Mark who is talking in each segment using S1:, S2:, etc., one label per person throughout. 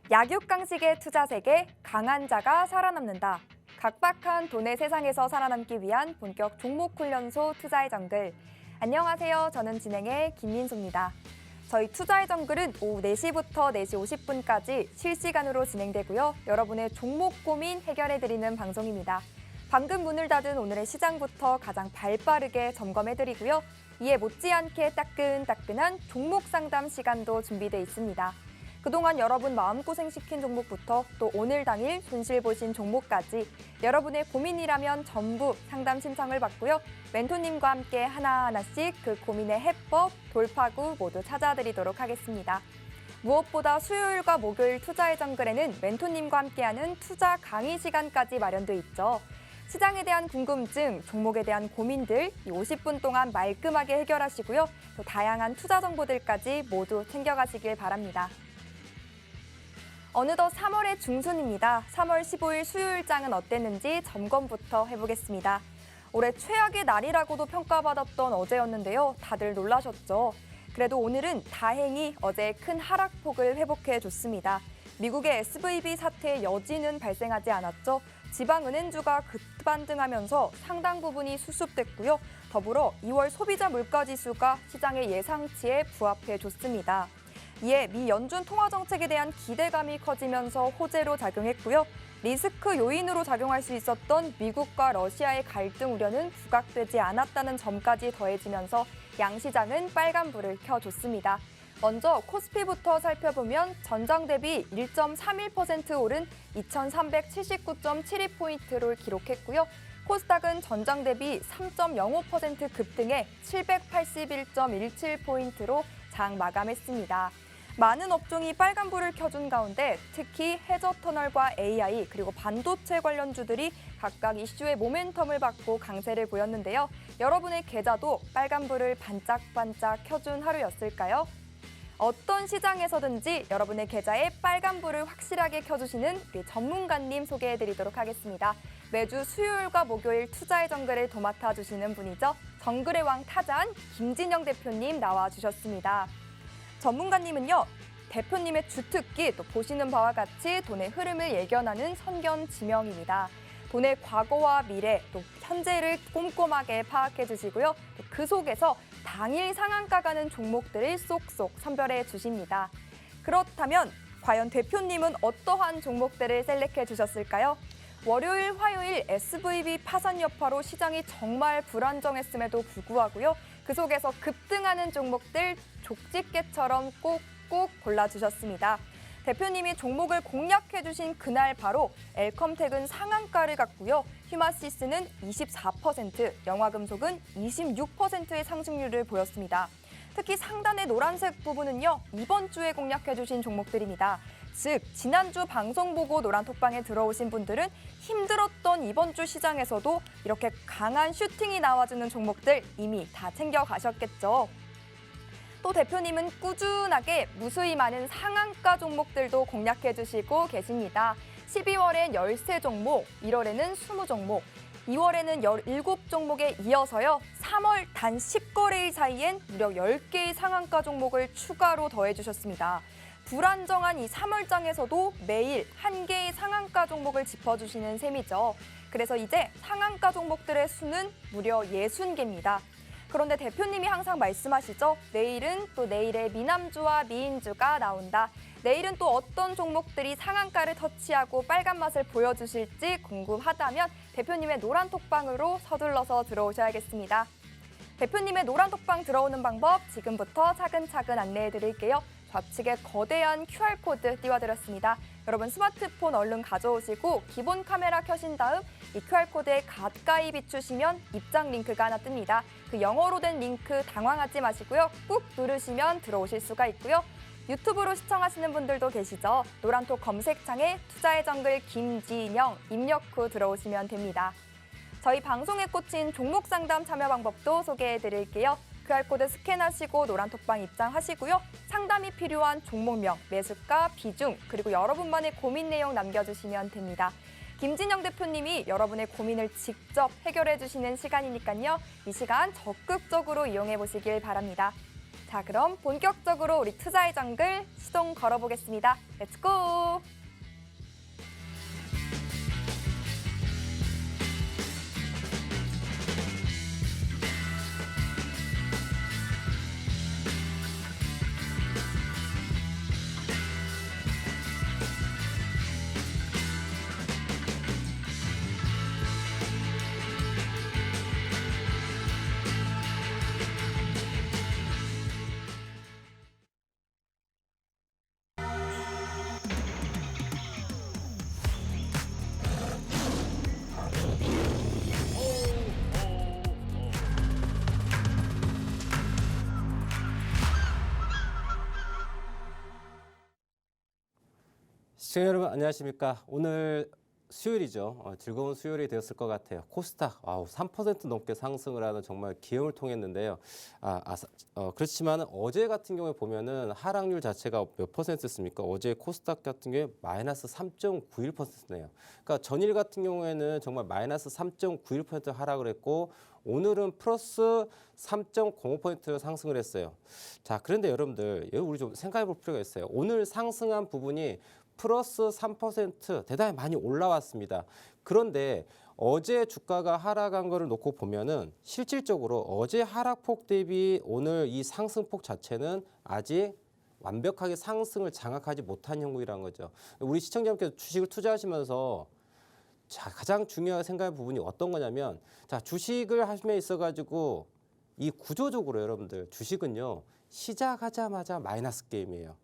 S1: 약육강식의 투자 세계, 강한 자가 살아남는다. 각박한 돈의 세상에서 살아남기 위한 본격 종목훈련소 투자의 정글. 안녕하세요. 저는 진행의 김민소입니다. 저희 투자의 정글은 오후 4시부터 4시 50분까지 실시간으로 진행되고요. 여러분의 종목 고민 해결해드리는 방송입니다. 방금 문을 닫은 오늘의 시장부터 가장 발빠르게 점검해드리고요. 이에 못지않게 따끈따끈한 종목 상담 시간도 준비돼 있습니다. 그동안 여러분 마음고생시킨 종목부터 또 오늘 당일 손실 보신 종목까지 여러분의 고민이라면 전부 상담 신청을 받고요. 멘토님과 함께 하나하나씩 그 고민의 해법, 돌파구 모두 찾아드리도록 하겠습니다. 무엇보다 수요일과 목요일 투자의 정글에는 멘토님과 함께하는 투자 강의 시간까지 마련돼 있죠. 시장에 대한 궁금증, 종목에 대한 고민들 이 50분 동안 말끔하게 해결하시고요. 또 다양한 투자 정보들까지 모두 챙겨가시길 바랍니다. 어느덧 3월의 중순입니다. 3월 15일 수요일장은 어땠는지 점검부터 해보겠습니다. 올해 최악의 날이라고도 평가받았던 어제였는데요. 다들 놀라셨죠? 그래도 오늘은 다행히 어제의 큰 하락폭을 회복해줬습니다. 미국의 SVB 사태의 여지는 발생하지 않았죠. 지방은행주가 급반등하면서 상당 부분이 수습됐고요. 더불어 2월 소비자 물가지수가 시장의 예상치에 부합해줬습니다. 이에 미 연준 통화 정책에 대한 기대감이 커지면서 호재로 작용했고요. 리스크 요인으로 작용할 수 있었던 미국과 러시아의 갈등 우려는 부각되지 않았다는 점까지 더해지면서 양시장은 빨간불을 켜줬습니다. 먼저 코스피부터 살펴보면 전장 대비 1.31% 오른 2,379.72포인트를 기록했고요. 코스닥은 전장 대비 3.05% 급등해 781.17포인트로 장 마감했습니다. 많은 업종이 빨간불을 켜준 가운데 특히 해저터널과 AI 그리고 반도체 관련주들이 각각 이슈의 모멘텀을 받고 강세를 보였는데요. 여러분의 계좌도 빨간불을 반짝반짝 켜준 하루였을까요? 어떤 시장에서든지 여러분의 계좌에 빨간불을 확실하게 켜주시는 우리 전문가님 소개해드리도록 하겠습니다. 매주 수요일과 목요일 투자의 정글을 도맡아 주시는 분이죠. 정글의 왕 타잔 김진영 대표님 나와주셨습니다. 전문가님은요. 대표님의 주특기 또 보시는 바와 같이 돈의 흐름을 예견하는 선견지명입니다. 돈의 과거와 미래 또 현재를 꼼꼼하게 파악해 주시고요. 그 속에서 당일 상한가 가는 종목들을 쏙쏙 선별해 주십니다. 그렇다면 과연 대표님은 어떠한 종목들을 셀렉해 주셨을까요? 월요일, 화요일 SVB 파산 여파로 시장이 정말 불안정했음에도 불구하고요. 그 속에서 급등하는 종목들 족집게처럼 꼭꼭 골라주셨습니다. 대표님이 종목을 공략해주신 그날 바로 엘컴텍은 상한가를 갔고요. 휴마시스는 24%, 영화금속은 26%의 상승률을 보였습니다. 특히 상단의 노란색 부분은요. 이번 주에 공략해주신 종목들입니다. 즉, 지난주 방송 보고 노란톡방에 들어오신 분들은 힘들었던 이번 주 시장에서도 이렇게 강한 슈팅이 나와주는 종목들 이미 다 챙겨가셨겠죠. 또 대표님은 꾸준하게 무수히 많은 상한가 종목들도 공략해주시고 계십니다. 12월엔 13종목, 1월에는 20종목, 2월에는 17종목에 이어서요. 3월 단 10거래일 사이엔 무려 10개의 상한가 종목을 추가로 더해주셨습니다. 불안정한 이 3월장에서도 매일 한 개의 상한가 종목을 짚어주시는 셈이죠. 그래서 이제 상한가 종목들의 수는 무려 60개입니다. 그런데 대표님이 항상 말씀하시죠. 내일은 또 내일의 미남주와 미인주가 나온다. 내일은 또 어떤 종목들이 상한가를 터치하고 빨간 맛을 보여주실지 궁금하다면 대표님의 노란톡방으로 서둘러서 들어오셔야겠습니다. 대표님의 노란톡방 들어오는 방법 지금부터 차근차근 안내해드릴게요. 좌측에 거대한 QR코드 띄워드렸습니다. 여러분 스마트폰 얼른 가져오시고 기본 카메라 켜신 다음 이 QR코드에 가까이 비추시면 입장 링크가 하나 뜹니다. 그 영어로 된 링크 당황하지 마시고요. 꾹 누르시면 들어오실 수가 있고요. 유튜브로 시청하시는 분들도 계시죠. 노란톡 검색창에 투자의 정글 김진영 입력 후 들어오시면 됩니다. 저희 방송에 꽂힌 종목 상담 참여 방법도 소개해드릴게요. QR코드 스캔하시고 노란톡방 입장하시고요. 상담이 필요한 종목명, 매수가, 비중, 그리고 여러분만의 고민 내용 남겨주시면 됩니다. 김진영 대표님이 여러분의 고민을 직접 해결해 주시는 시간이니까요. 이 시간 적극적으로 이용해 보시길 바랍니다. 자, 그럼 본격적으로 우리 투자의 정글 시동 걸어보겠습니다. 렛츠고!
S2: 시청자 여러분 안녕하십니까. 오늘 수요일이죠. 즐거운 수요일이 되었을 것 같아요. 코스닥 3% 넘게 상승을 하는 정말 기염을 통했는데요. 그렇지만 어제 같은 경우에 보면은 하락률 자체가 몇 퍼센트였습니까? 어제 코스닥 같은 경우에 마이너스 3.91%네요. 그러니까 전일 같은 경우에는 정말 마이너스 3.91% 하락을 했고 오늘은 플러스 3.05% 상승을 했어요. 자, 그런데 여러분들 우리 좀 생각해 볼 필요가 있어요. 오늘 상승한 부분이 플러스 3% 대단히 많이 올라왔습니다. 그런데 어제 주가가 하락한 거를 놓고 보면은 실질적으로 어제 하락폭 대비 오늘 이 상승폭 자체는 아직 완벽하게 상승을 장악하지 못한 형국이라는 거죠. 우리 시청자님께서 주식을 투자하시면서 자, 가장 중요하게 생각할 부분이 어떤 거냐면 자, 주식을 하심에 있어 가지고 이 구조적으로 여러분들 주식은요. 시작하자마자 마이너스 게임이에요.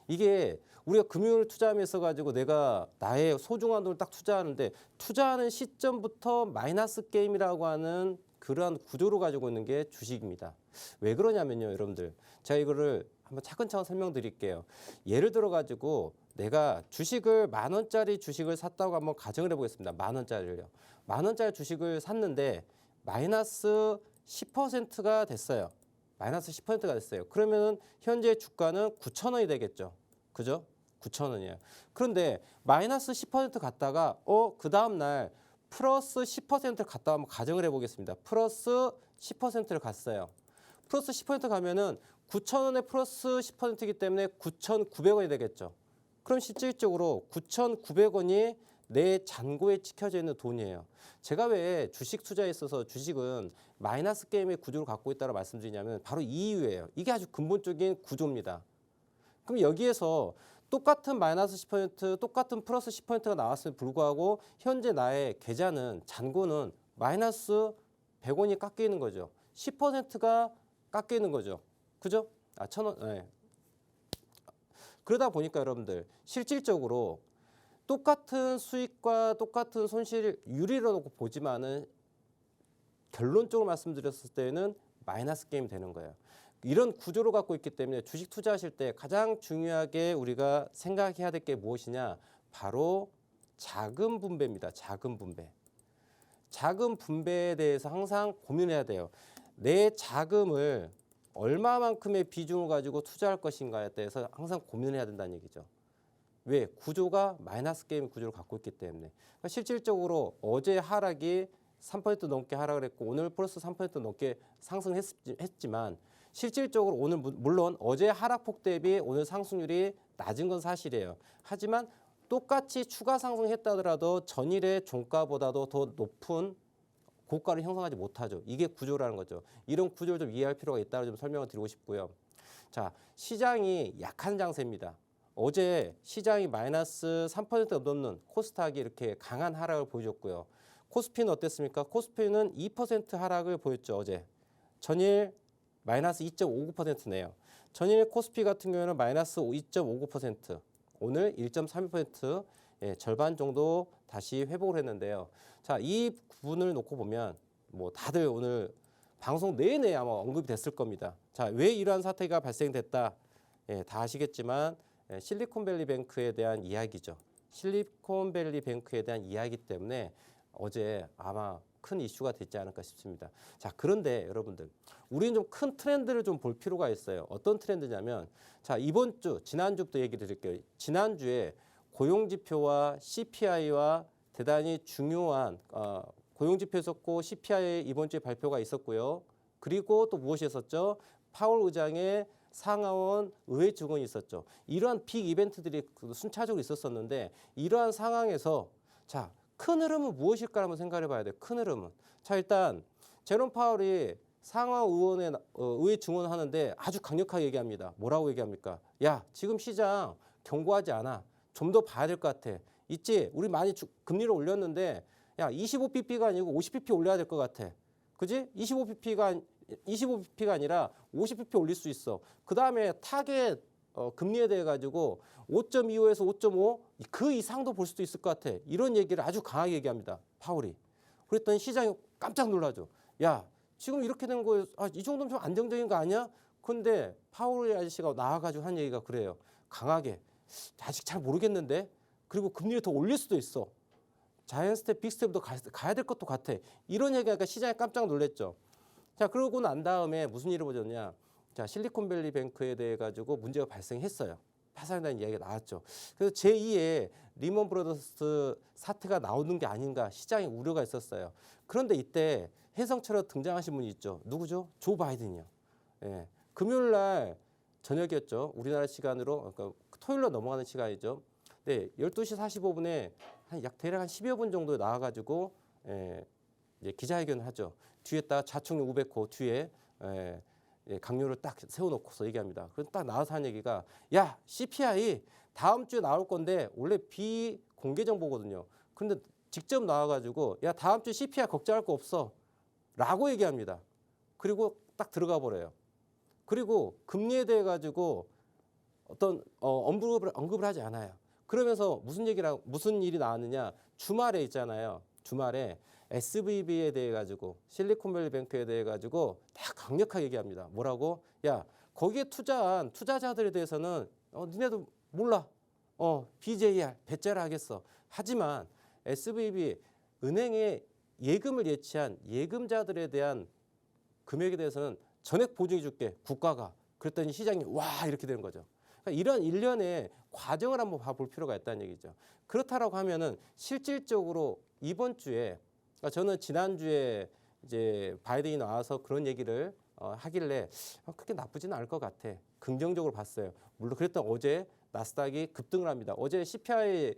S2: 이게 우리가 금융을 투자하면서 가지고 내가 나의 소중한 돈을 딱 투자하는데 투자하는 시점부터 마이너스 게임이라고 하는 그러한 구조를 가지고 있는 게 주식입니다. 왜 그러냐면요, 여러분들. 제가 이거를 한번 차근차근 설명드릴게요. 예를 들어 가지고 내가 주식을 10,000원짜리 주식을 샀다고 한번 가정을 해보겠습니다. 10,000원짜리를요. 10,000원짜리 주식을 샀는데 마이너스 10%가 됐어요. 마이너스 10%가 됐어요. 그러면 현재 주가는 9,000원이 되겠죠. 그죠? 9,000원이에요. 그런데 마이너스 10% 갔다가 그 다음 날 플러스 10%를 갔다가 한번 가정을 해보겠습니다. 플러스 10%를 갔어요. 플러스 10% 가면은 9,000원에 플러스 10%이기 때문에 9,900원이 되겠죠. 그럼 실질적으로 9,900원이 내 잔고에 찍혀져 있는 돈이에요. 제가 왜 주식 투자에 있어서 주식은 마이너스 게임의 구조를 갖고 있다고 말씀드리냐면 바로 이 이유예요. 이게 아주 근본적인 구조입니다. 그럼 여기에서 똑같은 마이너스 10%, 똑같은 플러스 10%가 나왔음에도 불구하고 현재 나의 계좌는 잔고는 마이너스 100원이 깎이는 거죠. 10%가 깎이는 거죠. 그죠? 1,000원. 네. 그러다 보니까 여러분들 실질적으로 똑같은 수익과 똑같은 손실 유리로 놓고 보지만은 결론적으로 말씀드렸을 때는 마이너스 게임이 되는 거예요. 이런 구조를 갖고 있기 때문에 주식 투자하실 때 가장 중요하게 우리가 생각해야 될 게 무엇이냐? 바로 자금 분배입니다. 자금 분배. 자금 분배에 대해서 항상 고민해야 돼요. 내 자금을 얼마만큼의 비중을 가지고 투자할 것인가에 대해서 항상 고민해야 된다는 얘기죠. 왜? 구조가 마이너스 게임 구조를 갖고 있기 때문에. 그러니까 실질적으로 어제 하락이 3% 넘게 하락을 했고 오늘 플러스 3% 넘게 상승했지만 실질적으로 오늘 물론 어제 하락폭 대비 오늘 상승률이 낮은 건 사실이에요. 하지만 똑같이 추가 상승했다더라도 전일의 종가보다도 더 높은 고가를 형성하지 못하죠. 이게 구조라는 거죠. 이런 구조를 좀 이해할 필요가 있다고 좀 설명을 드리고 싶고요. 자, 시장이 약한 장세입니다. 어제 시장이 마이너스 3% 넘는 코스닥이 이렇게 강한 하락을 보여줬고요. 코스피는 어땠습니까? 코스피는 2% 하락을 보였죠. 어제. 전일 마이너스 2.59%네요. 전일 코스피 같은 경우에는 마이너스 2.59%, 오늘 1.32%, 절반 정도 다시 회복을 했는데요. 자, 이 부분을 놓고 보면 뭐 다들 오늘 방송 내내 아마 언급이 됐을 겁니다. 자, 왜 이러한 사태가 발생됐다? 다 아시겠지만 실리콘밸리뱅크에 대한 이야기죠. 실리콘밸리뱅크에 대한 이야기 때문에 어제 아마 큰 이슈가 됐지 않을까 싶습니다. 자, 그런데 여러분들 우리는 좀 큰 트렌드를 좀 볼 필요가 있어요. 어떤 트렌드냐면 자, 이번 주 지난주부터 얘기 드릴게요. 지난주에 고용지표와 CPI와 대단히 중요한 고용지표 있었고 CPI 이번 주에 발표가 있었고요. 그리고 또 무엇이 있었죠? 파월 의장의 상하원 의회 증언이 있었죠. 이러한 빅 이벤트들이 순차적으로 있었었는데 이러한 상황에서 자, 큰 흐름은 무엇일까 한번 생각해 봐야 돼요. 큰 흐름은. 자, 일단 제롬 파월이 상하원 의원의 의회 증언하는데 아주 강력하게 얘기합니다. 뭐라고 얘기합니까? 야, 지금 시장 견고하지 않아. 좀 더 봐야 될 것 같아. 있지? 우리 많이 금리를 올렸는데 야, 25bp가 아니고 50bp 올려야 될 것 같아. 그지? 25bp가 아니라 50bp 올릴 수 있어. 그 다음에 타겟 금리에 대해 가지고 5.25에서 5.5 그 이상도 볼 수도 있을 것 같아. 이런 얘기를 아주 강하게 얘기합니다. 파월이. 그랬더니 시장이 깜짝 놀라죠. 야, 지금 이렇게 된 거에 이 정도면 좀 안정적인 거 아니야? 근데 파월 아저씨가 나와가지고 한 얘기가 그래요. 강하게. 아직 잘 모르겠는데. 그리고 금리를 더 올릴 수도 있어. 자이언트 스텝, 빅 스텝도 가야 될 것도 같아. 이런 얘기가 시장에 깜짝 놀랐죠. 자, 그러고 난 다음에 무슨 일이 벌어졌냐. 자, 실리콘밸리 뱅크에 대해 가지고 문제가 발생했어요. 파산이라는 이야기가 나왔죠. 그래서 제2의 리먼 브라더스 사태가 나오는 게 아닌가 시장에 우려가 있었어요. 그런데 이때 혜성처럼 등장하신 분이 있죠. 누구죠? 조 바이든이요. 예. 금요일 날 저녁이었죠. 우리나라 시간으로 그러니까 토요일로 넘어가는 시간이죠. 네, 12시 45분에 대략 한 10여 분 정도 나와가지고 이제 기자회견을 하죠. 뒤에다 좌측 500호 뒤에 강요를 딱 세워놓고서 얘기합니다. 그래서 딱 나와서 한 얘기가 야, CPI 다음 주에 나올 건데 원래 비공개 정보거든요. 근데 직접 나와가지고 야, 다음 주 CPI 걱정할 거 없어 라고 얘기합니다. 그리고 딱 들어가 버려요. 그리고 금리에 대해 가지고 어떤 언급을 하지 않아요. 그러면서 무슨 일이 나왔느냐? 주말에 있잖아요. 주말에 SVB에 대해 가지고 실리콘밸리 뱅크에 대해 가지고 딱 강력하게 얘기합니다. 뭐라고? 야, 거기에 투자한 투자자들에 대해서는 니네도 몰라. BJR 배째라 하겠어. 하지만 SVB 은행에 예금을 예치한 예금자들에 대한 금액에 대해서는 전액 보증해 줄게. 국가가. 그랬더니 시장이 와 이렇게 되는 거죠. 그러니까 이런 일련의 과정을 한번 봐볼 필요가 있다는 얘기죠. 그렇다라고 하면은 실질적으로 이번 주에 그러니까 저는 지난주에 이제 바이든이 나와서 그런 얘기를 하길래 그렇게 나쁘지는 않을 것 같아. 긍정적으로 봤어요. 물론 그랬던 어제 나스닥이 급등을 합니다. 어제 CPI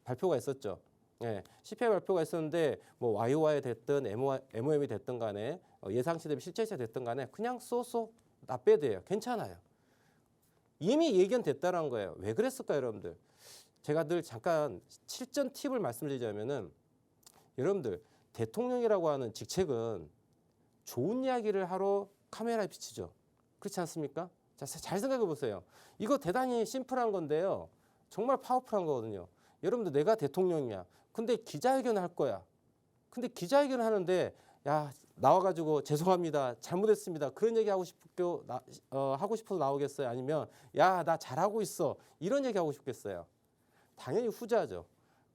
S2: 발표가 있었죠. 예, CPI 발표가 있었는데 뭐 YOY 됐든 MOM이 됐든 간에 예상치 대비 실제치 됐든 간에 그냥 쏘쏘 나빼드예요. 괜찮아요. 이미 예견됐다는 거예요. 왜 그랬을까요, 여러분들? 제가 늘 잠깐 실전 팁을 말씀드리자면은 여러분들 대통령이라고 하는 직책은 좋은 이야기를 하러 카메라에 비치죠. 그렇지 않습니까? 자, 잘 생각해 보세요. 이거 대단히 심플한 건데요. 정말 파워풀한 거거든요. 여러분들 내가 대통령이야. 근데 기자회견을 할 거야. 근데 기자회견을 하는데 야, 나와가지고 죄송합니다. 잘못했습니다. 그런 얘기 하고 싶어서 나오겠어요? 아니면 야, 나 잘하고 있어. 이런 얘기 하고 싶겠어요? 당연히 후자죠.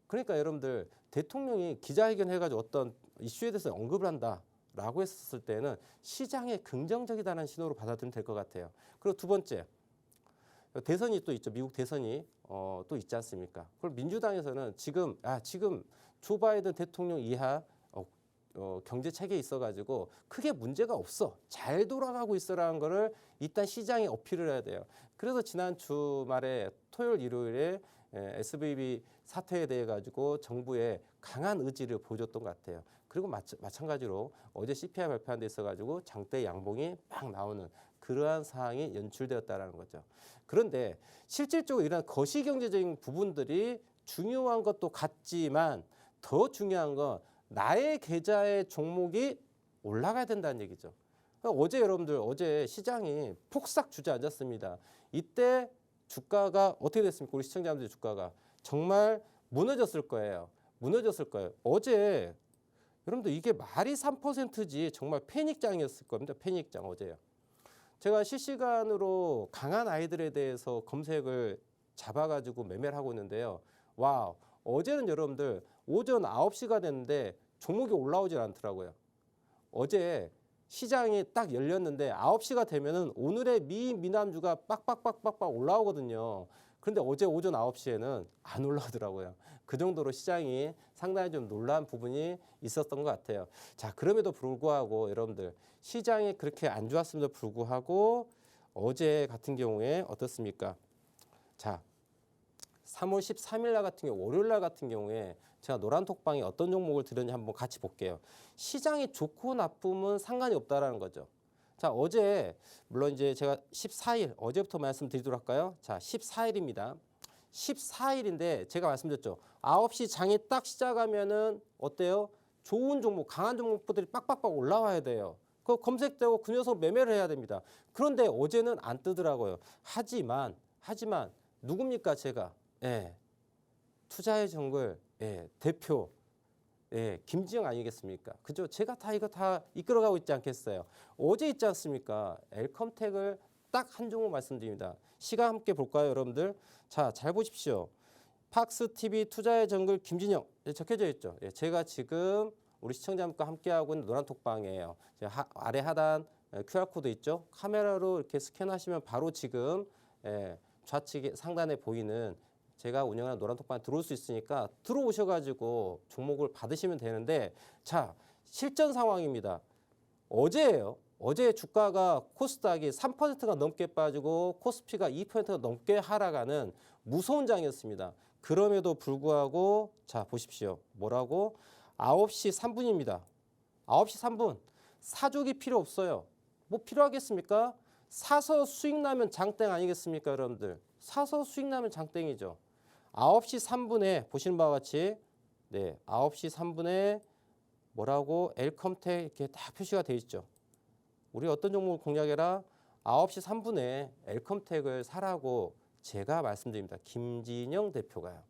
S2: 그러니까 여러분들 대통령이 기자회견 해가지고 어떤 이슈에 대해서 언급을 한다라고 했었을 때는 시장에 긍정적이다는 신호로 받아들이면 될 것 같아요. 그리고 두 번째, 대선이 또 있죠. 미국 대선이 또 있지 않습니까? 그럼 민주당에서는 지금 조 바이든 대통령 이하 경제 체계에 있어가지고 크게 문제가 없어. 잘 돌아가고 있어라는 거를 일단 시장에 어필을 해야 돼요. 그래서 지난 주말에 토요일, 일요일에 SVB 사태에 대해 가지고 정부의 강한 의지를 보여줬던 것 같아요. 그리고 마찬가지로 어제 CPI 발표한 데 있어가지고 장대 양봉이 막 나오는 그러한 상황이 연출되었다라는 거죠. 그런데 실질적으로 이런 거시경제적인 부분들이 중요한 것도 같지만 더 중요한 건 나의 계좌의 종목이 올라가야 된다는 얘기죠. 어제 여러분들 어제 시장이 폭삭 주저앉았습니다. 이때 주가가 어떻게 됐습니까? 우리 시청자분들 주가가 정말 무너졌을 거예요. 어제 여러분들 이게 말이 3%지 정말 패닉장이었을 겁니다. 패닉장 어제요. 제가 실시간으로 강한 아이들에 대해서 검색을 잡아가지고 매매를 하고 있는데요. 와우, 어제는 여러분들 오전 9시가 됐는데 종목이 올라오질 않더라고요. 어제 시장이 딱 열렸는데 9시가 되면은 오늘의 미남주가 빡빡빡빡 올라오거든요. 그런데 어제 오전 9시에는 안 올라오더라고요. 그 정도로 시장이 상당히 좀 놀란 부분이 있었던 것 같아요. 자, 그럼에도 불구하고 여러분들 시장이 그렇게 안 좋았음에도 불구하고 어제 같은 경우에 어떻습니까? 자, 3월 13일 날 같은 경우 월요일 날 같은 경우에 제가 노란톡방에 어떤 종목을 들었는지 한번 같이 볼게요. 시장이 좋고 나쁨은 상관이 없다라는 거죠. 자, 어제 물론 이제 제가 14일 어제부터 말씀드리도록 할까요? 자, 14일입니다. 14일인데 제가 말씀드렸죠. 9시 장이 딱 시작하면은 어때요? 좋은 종목, 강한 종목들이 빡빡빡 올라와야 돼요. 그거 검색되고 그 녀석 매매를 해야 됩니다. 그런데 어제는 안 뜨더라고요. 하지만 누굽니까 제가? 예, 투자의 정글 대표 김지영 아니겠습니까? 그죠? 제가 다 이거 다 이끌어가고 있지 않겠어요? 어제 있지 않습니까? 엘컴텍을 딱 한 종목 말씀드립니다. 시간 함께 볼까요, 여러분들? 자, 잘 보십시오. 팍스TV 투자의 정글 김진영 적혀져 있죠. 제가 지금 우리 시청자분과 함께하고 있는 노란톡방이에요. 아래 하단 QR코드 있죠? 카메라로 이렇게 스캔하시면 바로 지금 좌측 상단에 보이는 제가 운영하는 노란톡방에 들어올 수 있으니까 들어오셔가지고 종목을 받으시면 되는데 자, 실전 상황입니다. 어제예요. 어제 주가가 코스닥이 3%가 넘게 빠지고 코스피가 2%가 넘게 하락하는 무서운 장이었습니다. 그럼에도 불구하고 자, 보십시오. 뭐라고? 9시 3분입니다. 9시 3분. 사족이 필요 없어요. 뭐 필요하겠습니까? 사서 수익 나면 장땡 아니겠습니까, 여러분들? 사서 수익 나면 장땡이죠. 9시 3분에 보시는 바와 같이 9시 3분에 뭐라고 엘컴텍 이렇게 딱 표시가 돼 있죠. 우리 어떤 종목을 공략해라? 9시 3분에 엘컴텍을 사라고 제가 말씀드립니다. 김진영 대표가요.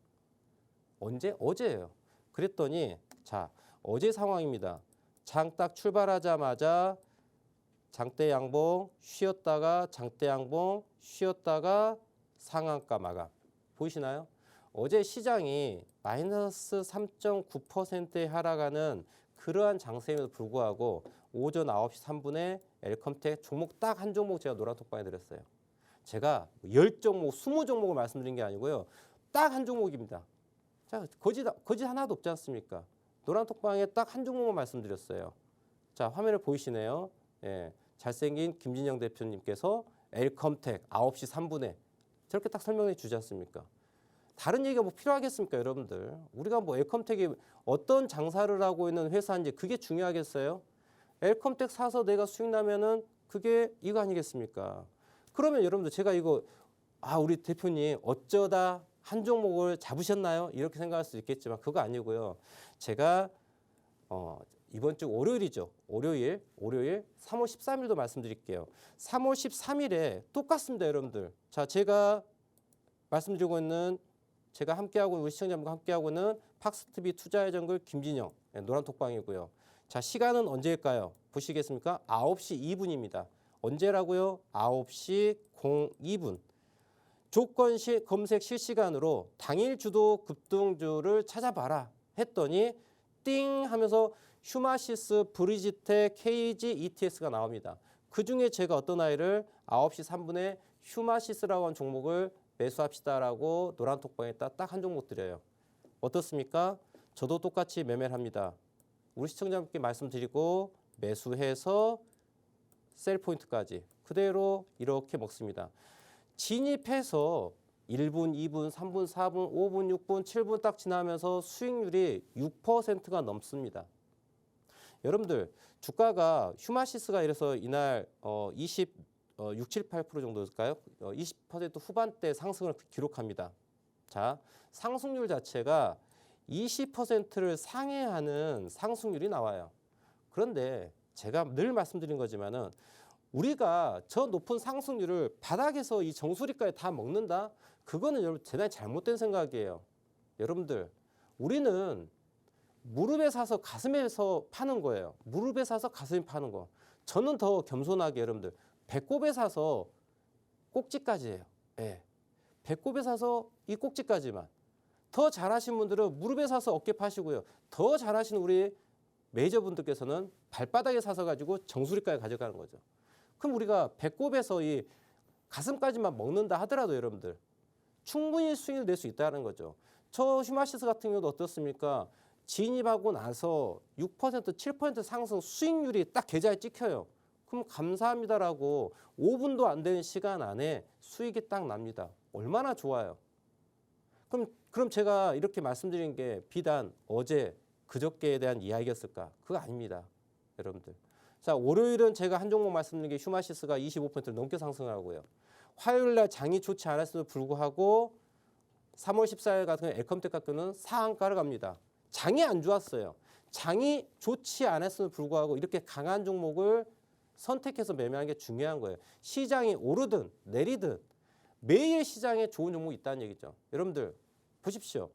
S2: 언제? 어제예요. 그랬더니 자, 어제 상황입니다. 장 딱 출발하자마자 장대 양봉 쉬었다가 장대 양봉 쉬었다가 상한가 마감. 보이시나요? 어제 시장이 마이너스 3.9%에 하락하는 그러한 장세임에도 불구하고 오전 9시 3분에 엘컴텍 종목 딱 한 종목 제가 노란톡방에 드렸어요. 제가 10종목, 20종목을 말씀드린 게 아니고요. 딱 한 종목입니다. 자, 거짓 하나도 없지 않습니까? 노란톡방에 딱 한 종목만 말씀드렸어요. 자, 화면을 보이시네요. 잘생긴 김진영 대표님께서 엘컴텍 9시 3분에 저렇게 딱 설명해 주지 않습니까? 다른 얘기가 뭐 필요하겠습니까, 여러분들? 우리가 뭐 엘컴텍이 어떤 장사를 하고 있는 회사인지 그게 중요하겠어요? 엘컴텍 사서 내가 수익 나면은 그게 이거 아니겠습니까? 그러면 여러분들 제가 이거 우리 대표님 어쩌다 한 종목을 잡으셨나요? 이렇게 생각할 수 있겠지만 그거 아니고요. 제가 이번 주 월요일이죠. 월요일 3월 13일도 말씀드릴게요. 3월 13일에 똑같습니다, 여러분들. 자, 제가 말씀드리고 있는 제가 함께하고 우리 시청자분과 함께하고 있는 팍스TV 투자의 정글 김진영 노란톡방이고요. 자, 시간은 언제일까요? 보시겠습니까? 9시 2분입니다. 언제라고요? 9시 02분. 조건 검색 실시간으로 당일 주도 급등주를 찾아봐라 했더니 띵 하면서 휴마시스, 브리지텍, KG, ETS가 나옵니다. 그중에 제가 어떤 아이를 9시 3분에 휴마시스라고 하는 종목을 매수합시다라고 노란톡방에 딱 한 종목 드려요. 어떻습니까? 저도 똑같이 매매를 합니다. 우리 시청자분께 말씀드리고 매수해서 셀 포인트까지 그대로 이렇게 먹습니다. 진입해서 1분, 2분, 3분, 4분, 5분, 6분, 7분 딱 지나면서 수익률이 6%가 넘습니다. 여러분들 주가가 휴마시스가 이래서 이날 6, 7, 8% 정도일까요? 20% 후반대 상승을 기록합니다. 자, 상승률 자체가 20%를 상회하는 상승률이 나와요. 그런데 제가 늘 말씀드린 거지만은 우리가 저 높은 상승률을 바닥에서 이 정수리까지 다 먹는다? 그거는 여러분 대단히 잘못된 생각이에요. 여러분들 우리는 무릎에 사서 가슴에서 파는 거예요. 무릎에 사서 가슴에 파는 거. 저는 더 겸손하게 여러분들 배꼽에 사서 꼭지까지 해요. 배꼽에 사서 이 꼭지까지만. 더 잘하신 분들은 무릎에 사서 어깨 파시고요. 더 잘하시는 우리 메이저분들께서는 발바닥에 사서 가지고 정수리까지 가져가는 거죠. 그럼 우리가 배꼽에서 이 가슴까지만 먹는다 하더라도 여러분들 충분히 수익을 낼 수 있다는 거죠. 저 휴마시스 같은 경우도 어떻습니까? 진입하고 나서 6%, 7% 상승 수익률이 딱 계좌에 찍혀요. 그럼 감사합니다라고 5분도 안 되는 시간 안에 수익이 딱 납니다. 얼마나 좋아요. 그럼 제가 이렇게 말씀드린 게 비단 어제 그저께에 대한 이야기였을까? 그거 아닙니다. 여러분들. 자, 월요일은 제가 한 종목 말씀드린 게 휴마시스가 25%를 넘게 상승하고요. 화요일 날 장이 좋지 않았음에도 불구하고 3월 14일 같은 경우 엘컴텍학교는 상한가를 갑니다. 장이 안 좋았어요. 장이 좋지 않았음에도 불구하고 이렇게 강한 종목을 선택해서 매매하는 게 중요한 거예요. 시장이 오르든 내리든 매일 시장에 좋은 종목이 있다는 얘기죠. 여러분들 보십시오.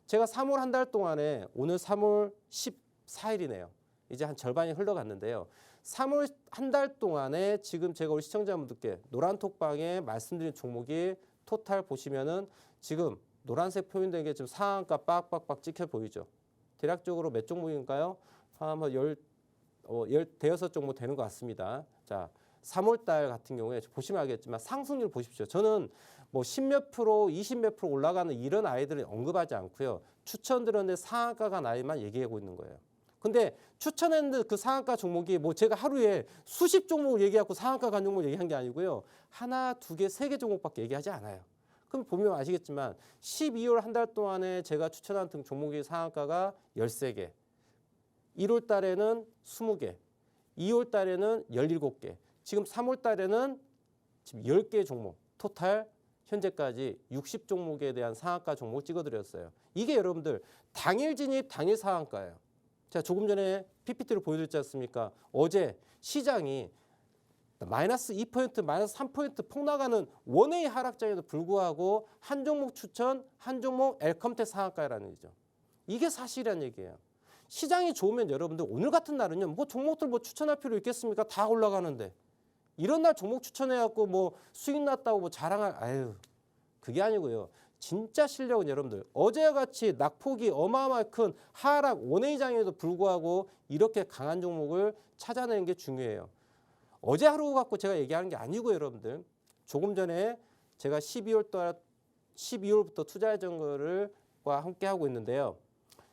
S2: 제가 3월 한 달 동안에 오늘 3월 14일이네요. 이제 한 절반이 흘러갔는데요. 3월 한 달 동안에 지금 제가 우리 시청자분들께 노란톡방에 말씀드린 종목이 토탈 보시면은 지금 노란색 표현된 게 지금 상한가 빡빡빡 찍혀 보이죠. 대략적으로 몇 종목인가요? 한 대여섯 종목 되는 것 같습니다. 자, 3월 달 같은 경우에 보시면 알겠지만 상승률 보십시오. 저는 뭐 10몇 프로, 20몇 프로 올라가는 이런 아이들을 언급하지 않고요. 추천드렸는데 상한가가 나이만 얘기하고 있는 거예요. 근데 추천했는데 그 상한가 종목이 뭐 제가 하루에 수십 종목을 얘기하고 상한가 간 종목을 얘기한 게 아니고요. 하나, 두 개, 세 개 종목밖에 얘기하지 않아요. 그럼 보면 아시겠지만 12월 한 달 동안에 제가 추천한 종목의 상한가가 13개, 1월 달에는 20개, 2월 달에는 17개, 지금 3월 달에는 지금 10개 종목, 토탈 현재까지 60종목에 대한 상한가 종목 찍어드렸어요. 이게 여러분들 당일 진입, 당일 상한가예요. 제가 조금 전에 PPT를 보여드렸지 않습니까? 어제 시장이 마이너스 2%, 마이너스 3% 폭락하는 원웨이 하락장에도 불구하고 한 종목 추천, 한 종목 엘컴텍 상한가라는 얘기죠. 이게 사실이란 얘기예요. 시장이 좋으면 여러분들 오늘 같은 날은요, 뭐 종목들 뭐 추천할 필요 있겠습니까? 다 올라가는데. 이런 날 종목 추천해갖고 뭐 수익 났다고 뭐 자랑할, 그게 아니고요. 진짜 실력은 여러분들 어제와 같이 낙폭이 어마어마하게 큰 하락 원웨이장에도 불구하고 이렇게 강한 종목을 찾아내는 게 중요해요. 어제 하루 갖고 제가 얘기하는 게 아니고 여러분들 조금 전에 제가 12월부터 투자 정거를과 함께 하고 있는데요.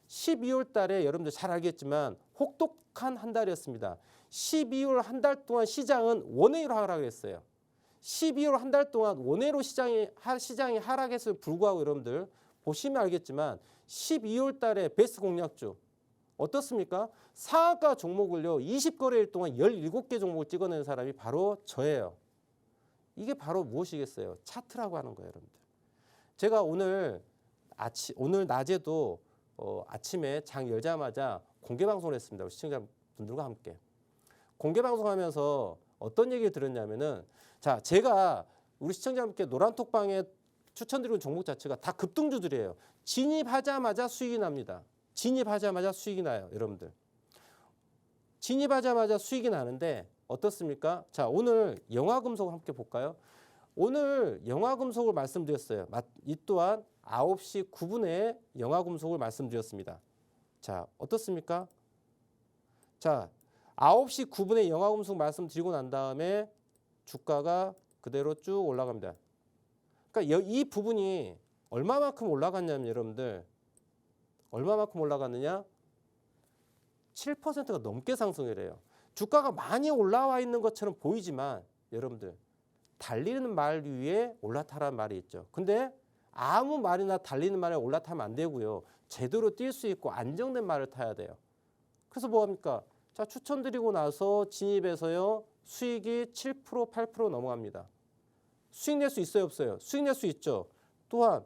S2: 12월 달에 여러분들 잘 알겠지만 혹독한 한 달이었습니다. 12월 한 달 동안 시장은 원웨이로 하락을 했어요. 12월 한 달 동안 원외로 시장이 하락했음에도 불구하고 여러분들 보시면 알겠지만 12월 달에 베스트 공략주 어떻습니까? 상한가 종목을요 20거래일 동안 17개 종목을 찍어낸 사람이 바로 저예요. 이게 바로 무엇이겠어요? 차트라고 하는 거예요, 여러분들. 제가 오늘 낮에도 아침에 장 열자마자 공개 방송을 했습니다. 우리 시청자분들과 함께. 공개 방송하면서 어떤 얘기를 들었냐면은 자, 제가 우리 시청자분께 노란톡방에 추천드리는 종목 자체가 다 급등주들이에요. 진입하자마자 수익이 납니다. 진입하자마자 수익이 나요, 여러분들. 진입하자마자 수익이 나는데 어떻습니까? 자, 오늘 영화금속을 함께 볼까요? 오늘 영화금속을 말씀드렸어요. 이 또한 9시 9분에 영화금속을 말씀드렸습니다. 자, 어떻습니까? 자, 9시 9분에 영화금속 말씀드리고 난 다음에 주가가 그대로 쭉 올라갑니다. 그러니까 이 부분이 얼마만큼 올라갔냐면 여러분들 얼마만큼 올라갔느냐? 7%가 넘게 상승을 해요. 주가가 많이 올라와 있는 것처럼 보이지만 여러분들 달리는 말 위에 올라타라는 말이 있죠. 근데 아무 말이나 달리는 말에 올라타면 안 되고요. 제대로 뛸 수 있고 안정된 말을 타야 돼요. 그래서 뭐합니까? 자, 추천드리고 나서 진입해서요. 수익이 7%, 8% 넘어갑니다. 수익 낼 수 있어요, 없어요? 수익 낼 수 있죠. 또한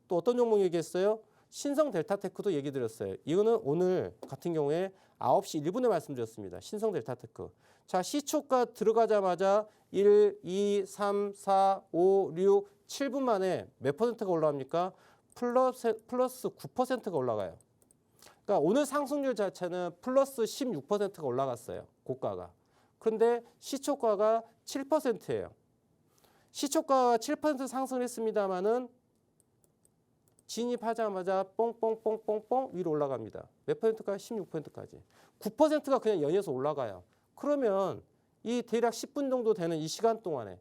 S2: 또 어떤 종목 얘기했어요? 신성 델타테크도 얘기 드렸어요. 이거는 오늘 같은 경우에 9시 1분에 말씀드렸습니다. 신성 델타테크. 자, 시초가 들어가자마자 1, 2, 3, 4, 5, 6, 7분 만에 몇 퍼센트가 올라갑니까? 플러스 9%가 올라가요. 그러니까 오늘 상승률 자체는 플러스 16%가 올라갔어요. 고가가. 그런데 시초가가 7%예요. 시초가가 7% 상승을 했습니다마는 진입하자마자 뽕뽕뽕뽕뽕 위로 올라갑니다. 몇 퍼센트까지? 16%까지. 9%가 그냥 연이어서 올라가요. 그러면 이 대략 10분 정도 되는 이 시간 동안에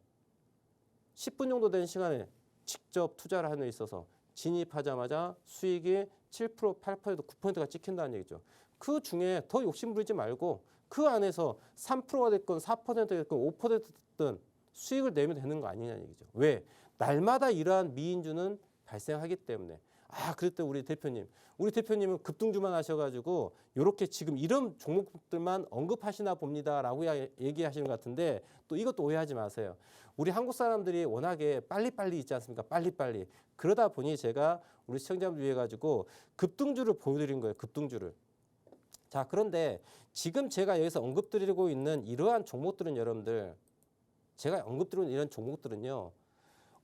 S2: 10분 정도 되는 시간에 직접 투자를 하는 데 있어서 진입하자마자 수익이 7%, 8%, 9%가 찍힌다는 얘기죠. 그 중에 더 욕심 부리지 말고 그 안에서 3%가 됐건 4%가 됐건 5%가 됐든 수익을 내면 되는 거 아니냐는 얘기죠. 왜? 날마다 이러한 미인주는 발생하기 때문에. 아, 그랬더니 우리 대표님은 급등주만 하셔가지고 이렇게 지금 이런 종목들만 언급하시나 봅니다라고 얘기하시는 것 같은데 또 이것도 오해하지 마세요. 우리 한국 사람들이 워낙에 빨리빨리 있지 않습니까? 빨리빨리. 그러다 보니 제가 우리 시청자분들 위해 가지고 급등주를 보여드린 거예요. 급등주를. 자, 그런데 지금 제가 여기서 언급드리고 있는 이러한 종목들은 여러분들 제가 언급드리는 이런 종목들은요.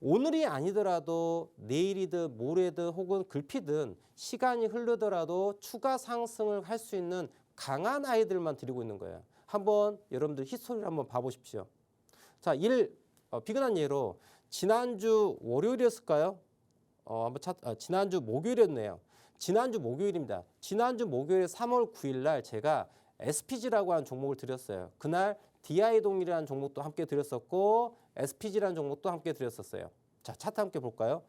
S2: 오늘이 아니더라도 내일이든 모레든 혹은 글피든 시간이 흐르더라도 추가 상승을 할 수 있는 강한 아이들만 드리고 있는 거예요. 한번 여러분들 히스토리를 한번 봐보십시오. 자, 비근한 예로 지난주 월요일이었을까요? 지난주 목요일이었네요. 지난주 목요일입니다. 지난주 목요일 3월 9일 날 제가 SPG라고 하는 종목을 드렸어요. 그날 DI동이라는 종목도 함께 드렸었고 SPG라는 종목도 함께 드렸었어요. 자, 차트 함께 볼까요?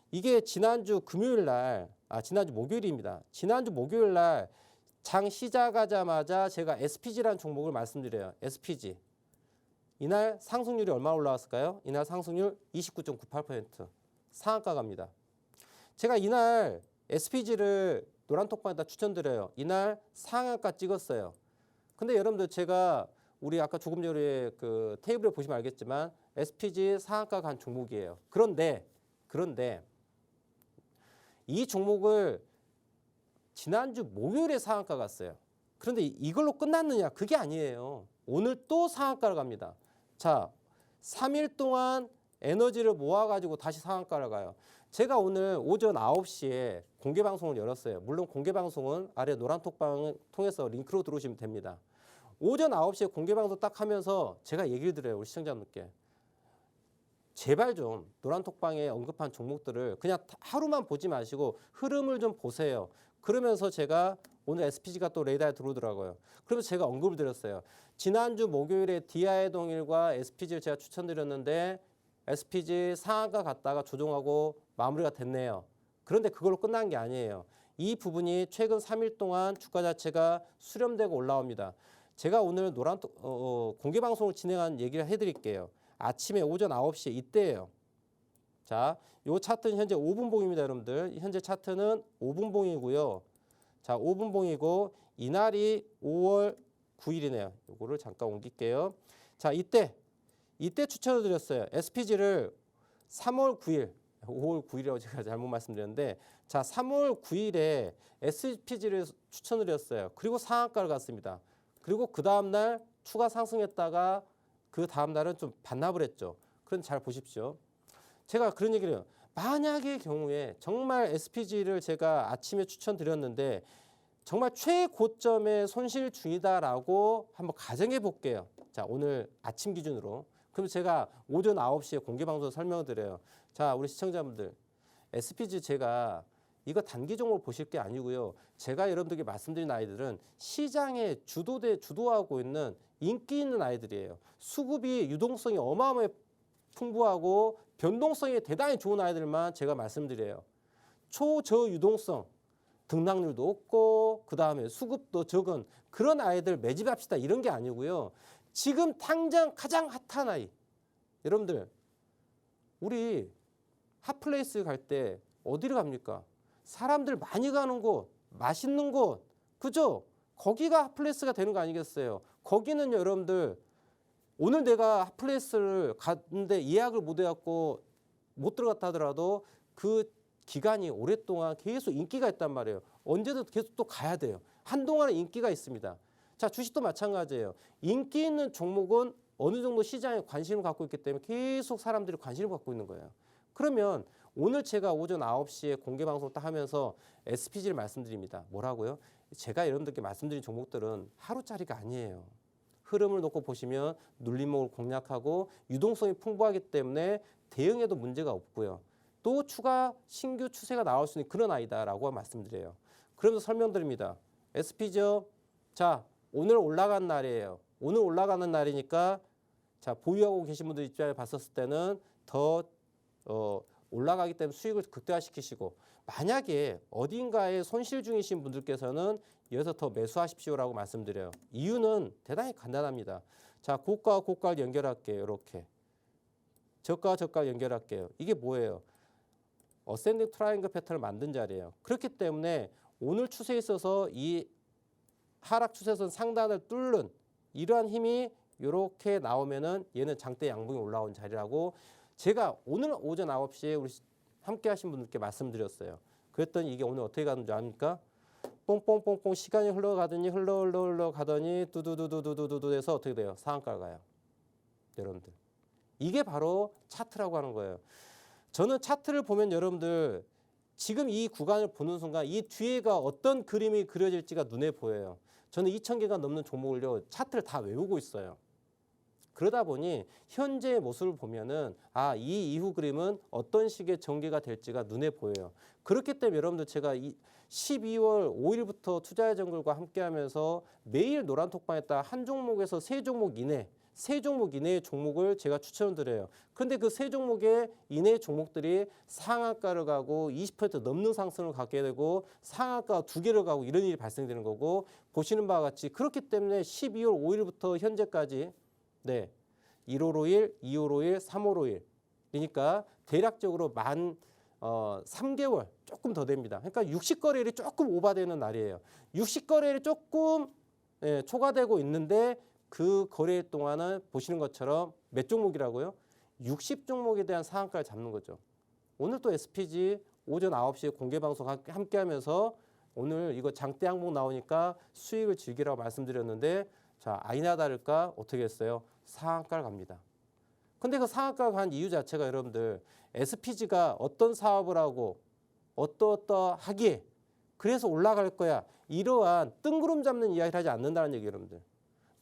S2: 이게 지난주 금요일 날, 지난주 목요일입니다. 지난주 목요일 날 장 시작하자마자 제가 SPG라는 종목을 말씀드려요. SPG. 이날 상승률이 얼마 올라왔을까요? 이날 상승률 29.98%. 상한가 갑니다. 제가 이날 SPG를 노란톡방에다 추천드려요. 이날 상한가 찍었어요. 근데 여러분들 제가 우리 아까 조금 전에 그 테이블에 보시면 알겠지만 SPG 상한가 간 종목이에요. 그런데 이 종목을 지난주 목요일에 상한가 갔어요. 그런데 이걸로 끝났느냐? 그게 아니에요. 오늘 또 상한가를 갑니다. 자, 3일 동안 에너지를 모아가지고 다시 상한가를 가요. 제가 오늘 오전 9시에 공개방송을 열었어요. 물론 공개방송은 아래 노란톡방을 통해서 링크로 들어오시면 됩니다. 오전 9시에 공개방송 딱 하면서 제가 얘기를 드려요. 우리 시청자분께. 제발 좀 노란톡방에 언급한 종목들을 그냥 하루만 보지 마시고 흐름을 좀 보세요. 그러면서 제가 오늘 SPG가 또 레이더에 들어오더라고요. 그러면서 제가 언급을 드렸어요. 지난주 목요일에 DI동일과 SPG를 제가 추천드렸는데 SPG 상한가 갔다가 조정하고 마무리가 됐네요. 그런데 그걸로 끝난 게 아니에요. 이 부분이 최근 3일 동안 주가 자체가 수렴되고 올라옵니다. 제가 오늘 공개방송을 진행한 얘기를 해드릴게요. 아침에 오전 9시에 이때예요. 자, 요 차트는 현재 5분봉입니다, 여러분들. 현재 차트는 5분봉이고요. 자, 5분봉이고 이날이 5월 9일이네요. 요거를 잠깐 옮길게요. 자, 이때 추천을 드렸어요. SPG를 3월 9일, 5월 9일이라고 제가 잘못 말씀드렸는데, 자, 3월 9일에 SPG를 추천을 드렸어요. 그리고 상한가를 갔습니다. 그리고 그 다음날 추가 상승했다가 그 다음날은 좀 반납을 했죠. 그런데 잘 보십시오. 제가 그런 얘기를 해요. 만약의 경우에 정말 SPG를 제가 아침에 추천드렸는데 정말 최고점의 손실 중이다라고 한번 가정해 볼게요. 자, 오늘 아침 기준으로. 그럼 제가 오전 9시에 공개방송 설명을 드려요. 자, 우리 시청자분들. SPG 제가 이거 단기 종목을 보실 게 아니고요. 제가 여러분들께 말씀드린 아이들은 시장에 주도하고 있는 인기 있는 아이들이에요. 수급이 유동성이 어마어마하게 풍부하고 변동성이 대단히 좋은 아이들만 제가 말씀드려요. 초저유동성, 등락률도 없고 그 다음에 수급도 적은 그런 아이들 매집합시다 이런 게 아니고요. 지금 당장 가장 핫한 아이. 여러분들 우리 핫플레이스 갈 때 어디로 갑니까? 사람들 많이 가는 곳, 맛있는 곳, 그죠? 거기가 핫플레이스가 되는 거 아니겠어요? 거기는 여러분들 오늘 내가 핫플레이스를 갔는데 예약을 못 해갖고 못 들어갔다 하더라도 그 기간이 오랫동안 계속 인기가 있단 말이에요. 언제든 계속 또 가야 돼요. 한동안은 인기가 있습니다. 자, 주식도 마찬가지예요. 인기 있는 종목은 어느 정도 시장에 관심을 갖고 있기 때문에 계속 사람들이 관심을 갖고 있는 거예요. 그러면 오늘 제가 오전 9시에 공개방송 딱 하면서 SPG를 말씀드립니다. 뭐라고요? 제가 여러분들께 말씀드린 종목들은 하루짜리가 아니에요. 흐름을 놓고 보시면 눌림목을 공략하고 유동성이 풍부하기 때문에 대응에도 문제가 없고요. 또 추가 신규 추세가 나올 수 있는 그런 아이다라고 말씀드려요. 그러면서 설명드립니다. SP죠. 자, 오늘 올라간 날이에요. 오늘 올라가는 날이니까 자, 보유하고 계신 분들 입장에 봤었을 때는 더 올라가기 때문에 수익을 극대화시키시고 만약에 어딘가에 손실 중이신 분들께서는 여기서 더 매수하십시오라고 말씀드려요. 이유는 대단히 간단합니다. 자, 고가와 고가를 연결할게요. 이렇게. 저가와 저가를 연결할게요. 이게 뭐예요? 어센딩 트라이앵글 패턴을 만든 자리예요. 그렇기 때문에 오늘 추세에 있어서 이 하락 추세선 상단을 뚫는 이러한 힘이 이렇게 나오면은 얘는 장대 양봉이 올라온 자리라고 제가 오늘 오전 9시에 우리 함께 하신 분들께 말씀드렸어요. 그랬더니 이게 오늘 어떻게 가는 줄 압니까? 뽕뽕뽕뽕 시간이 흘러가더니 두두두두두두두 해서 어떻게 돼요? 상한가를 가요. 여러분들. 이게 바로 차트라고 하는 거예요. 저는 차트를 보면 여러분들 지금 이 구간을 보는 순간 이 뒤에가 어떤 그림이 그려질지가 눈에 보여요. 저는 2,000개가 넘는 종목을요. 차트를 다 외우고 있어요. 그러다 보니 현재의 모습을 보면은 이 이후 그림은 어떤 식의 전개가 될지가 눈에 보여요. 그렇기 때문에 여러분들 제가 12월 5일부터 투자의 정글과 함께하면서 매일 노란톡방에 따라 한 종목에서 세 종목 이내의 종목을 제가 추천드려요. 그런데 그 세 종목의 이내의 종목들이 상한가를 가고 20% 넘는 상승을 갖게 되고 상한가 2개를 가고 이런 일이 발생되는 거고 보시는 바와 같이 그렇기 때문에 12월 5일부터 현재까지 1월 5일, 2월 5일, 3월 5일 그러니까 대략적으로 3개월 조금 더 됩니다. 그러니까 60거래일이 조금 오바되는 날이에요. 60거래일이 조금 초과되고 있는데 그 거래일 동안은 보시는 것처럼 몇 종목이라고요? 60종목에 대한 상한가를 잡는 거죠. 오늘 또 SPG 오전 9시에 공개방송 함께하면서 오늘 이거 장대 항목 나오니까 수익을 즐기라고 말씀드렸는데 자, 아니나 다를까 어떻게 했어요? 상한가를 갑니다. 근데 그 상한가를 간 이유 자체가 여러분들 SPG가 어떤 사업을 하고 어떠하기에 그래서 올라갈 거야. 이러한 뜬구름 잡는 이야기를 하지 않는다는 얘기 여러분들.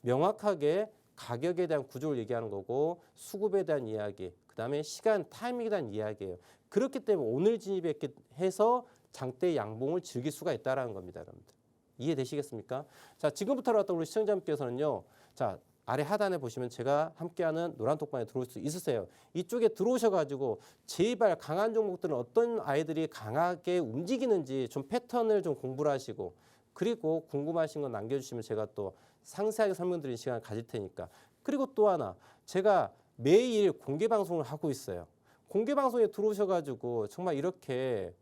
S2: 명확하게 가격에 대한 구조를 얘기하는 거고 수급에 대한 이야기, 그다음에 시간, 타이밍에 대한 이야기예요. 그렇기 때문에 오늘 진입해서 장대 양봉을 즐길 수가 있다는 겁니다. 여러분들. 이해되시겠습니까? 자, 지금부터 우리 시청자분께서는요. 자, 아래 하단에 보시면 제가 함께하는 노란톡방에 들어올 수 있으세요. 이쪽에 들어오셔가지고 제발 강한 종목들은 어떤 아이들이 강하게 움직이는지 좀 패턴을 좀 공부를 하시고 그리고 궁금하신 건 남겨주시면 제가 또 상세하게 설명드리는 시간을 가질 테니까. 그리고 또 하나 제가 매일 공개 방송을 하고 있어요. 공개 방송에 들어오셔가지고 정말 이렇게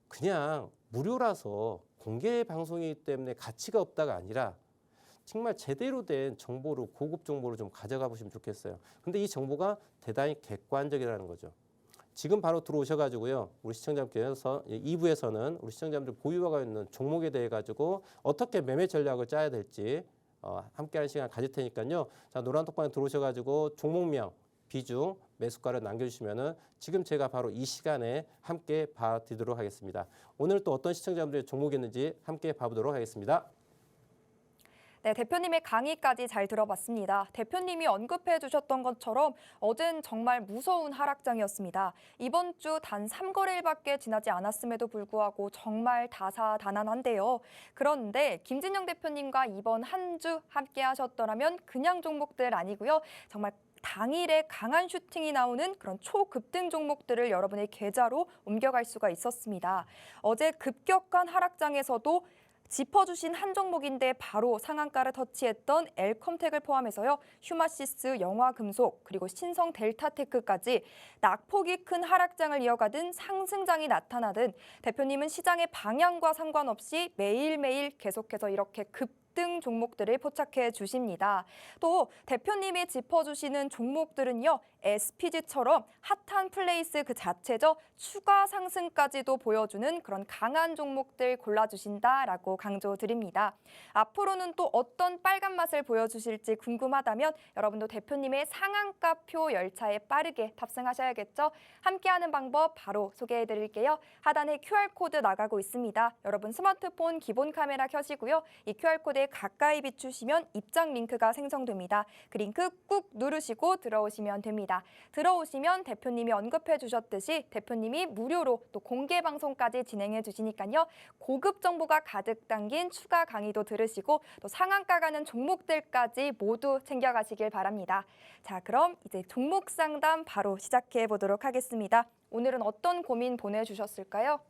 S2: 그냥 무료라서 공개 방송이기 때문에 가치가 없다가 아니라 정말 제대로 된 정보를 고급 정보를 좀 가져가 보시면 좋겠어요. 근데 이 정보가 대단히 객관적이라는 거죠. 지금 바로 들어오셔가지고요. 우리 시청자분께서 2부에서는 우리 시청자분들 보유하고 있는 종목에 대해 가지고 어떻게 매매 전략을 짜야 될지 함께하는 시간 가질 테니까요. 자, 노란톡방에 들어오셔가지고 종목명, 비중, 매수가를 남겨주시면은 지금 제가 바로 이 시간에 함께 봐드리도록 하겠습니다. 오늘 또 어떤 시청자분들의 종목이 있는지 함께 봐보도록 하겠습니다.
S1: 네, 대표님의 강의까지 잘 들어봤습니다. 대표님이 언급해 주셨던 것처럼 어제는 정말 무서운 하락장이었습니다. 이번 주 단 3거래일밖에 지나지 않았음에도 불구하고 정말 다사다난한데요. 그런데 김진영 대표님과 이번 한 주 함께 하셨더라면 그냥 종목들 아니고요. 정말 당일에 강한 슈팅이 나오는 그런 초급등 종목들을 여러분의 계좌로 옮겨갈 수가 있었습니다. 어제 급격한 하락장에서도 짚어주신 한 종목인데 바로 상한가를 터치했던 엘컴텍을 포함해서요. 휴마시스, 영화금속, 그리고 신성 델타테크까지 낙폭이 큰 하락장을 이어가든 상승장이 나타나든 대표님은 시장의 방향과 상관없이 매일매일 계속해서 이렇게 급등 종목들을 포착해 주십니다. 또 대표님이 짚어주시는 종목들은요. SPG처럼 핫한 플레이스 그 자체죠. 추가 상승까지도 보여주는 그런 강한 종목들 골라주신다라고 강조드립니다. 앞으로는 또 어떤 빨간 맛을 보여주실지 궁금하다면 여러분도 대표님의 상한가표 열차에 빠르게 탑승하셔야겠죠. 함께하는 방법 바로 소개해드릴게요. 하단에 QR코드 나가고 있습니다. 여러분 스마트폰 기본 카메라 켜시고요. 이 QR코드에 가까이 비추시면 입장 링크가 생성됩니다. 그 링크 꾹 누르시고 들어오시면 됩니다. 들어오시면 대표님이 언급해 주셨듯이 대표님이 무료로 또 공개 방송까지 진행해 주시니까요. 고급 정보가 가득 담긴 추가 강의도 들으시고 또 상한가 가는 종목들까지 모두 챙겨가시길 바랍니다. 자, 그럼 이제 종목 상담 바로 시작해 보도록 하겠습니다. 오늘은 어떤 고민 보내주셨을까요?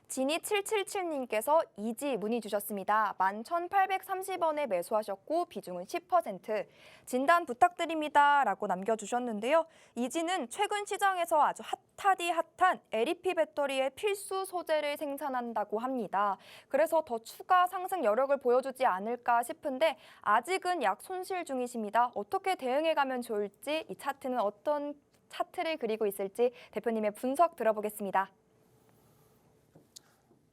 S1: 지니777님께서 이지 문의 주셨습니다. 11,830원에 매수하셨고 비중은 10%. 진단 부탁드립니다. 라고 남겨주셨는데요. 이지는 최근 시장에서 아주 핫하디 핫한 LEP 배터리의 필수 소재를 생산한다고 합니다. 그래서 더 추가 상승 여력을 보여주지 않을까 싶은데 아직은 약 손실 중이십니다. 어떻게 대응해가면 좋을지, 이 차트는 어떤 차트를 그리고 있을지 대표님의 분석 들어보겠습니다.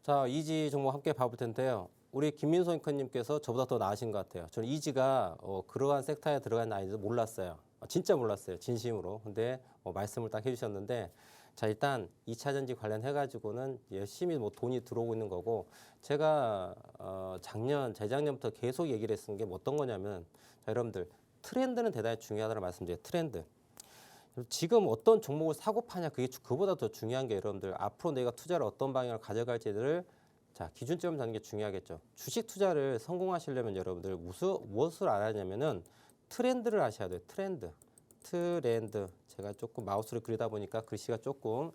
S2: 자, 이지 종목 함께 봐볼 텐데요. 우리 김민소 앵커님께서 저보다 더 나으신 것 같아요. 저는 이지가 그러한 섹터에 들어간 아이도 몰랐어요. 진짜 몰랐어요. 진심으로. 근데 말씀을 딱 해주셨는데, 자, 일단 2차 전지 관련해가지고는 열심히 뭐 돈이 들어오고 있는 거고, 제가 재작년부터 계속 얘기를 했던 게 어떤 거냐면, 자, 여러분들 트렌드는 대단히 중요하다는 말씀드려요. 트렌드. 지금 어떤 종목을 사고 파냐, 그보다 더 중요한 게 여러분들 앞으로 내가 투자를 어떤 방향으로 가져갈지를 자 기준점을 잡는 게 중요하겠죠. 주식 투자를 성공하시려면 여러분들 무엇을 알아야 하냐면은 트렌드를 아셔야 돼요. 트렌드. 제가 조금 마우스를 그리다 보니까 글씨가 조금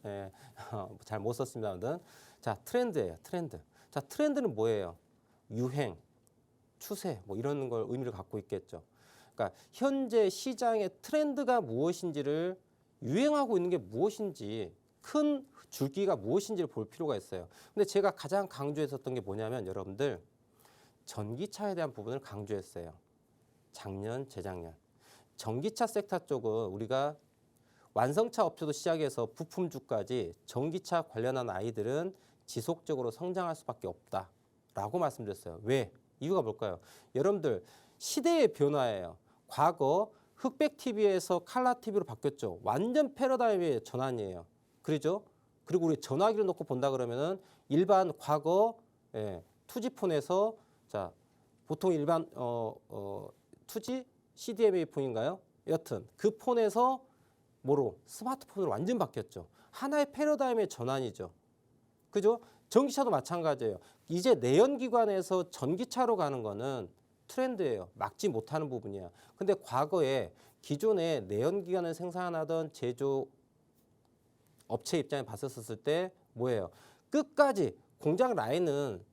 S2: 잘 못 썼습니다. 아무튼 자 트렌드예요. 트렌드. 자 트렌드는 뭐예요? 유행, 추세 뭐 이런 걸 의미를 갖고 있겠죠. 그러니까 현재 시장의 트렌드가 무엇인지를 유행하고 있는 게 무엇인지 큰 줄기가 무엇인지를 볼 필요가 있어요. 근데 제가 가장 강조했었던 게 뭐냐면 여러분들 전기차에 대한 부분을 강조했어요. 작년, 재작년. 전기차 섹터 쪽은 우리가 완성차 업체도 시작해서 부품주까지 전기차 관련한 아이들은 지속적으로 성장할 수밖에 없다라고 말씀드렸어요. 왜? 이유가 뭘까요? 여러분들 시대의 변화예요. 과거 흑백 TV에서 칼라 TV로 바뀌었죠. 완전 패러다임의 전환이에요. 그러죠? 그리고 우리 전화기를 놓고 본다 그러면은 일반 과거 2G폰에서 자 보통 일반 2G CDMA 폰인가요? 여튼 그 폰에서 뭐로 스마트폰으로 완전 바뀌었죠. 하나의 패러다임의 전환이죠. 그죠? 전기차도 마찬가지예요. 이제 내연기관에서 전기차로 가는 거는 트렌드예요. 막지 못하는 부분이야. 근데 과거에 기존에 내연기관을 생산하던 제조 업체 입장에 봤었을 때 뭐예요? 끝까지 공장 라인은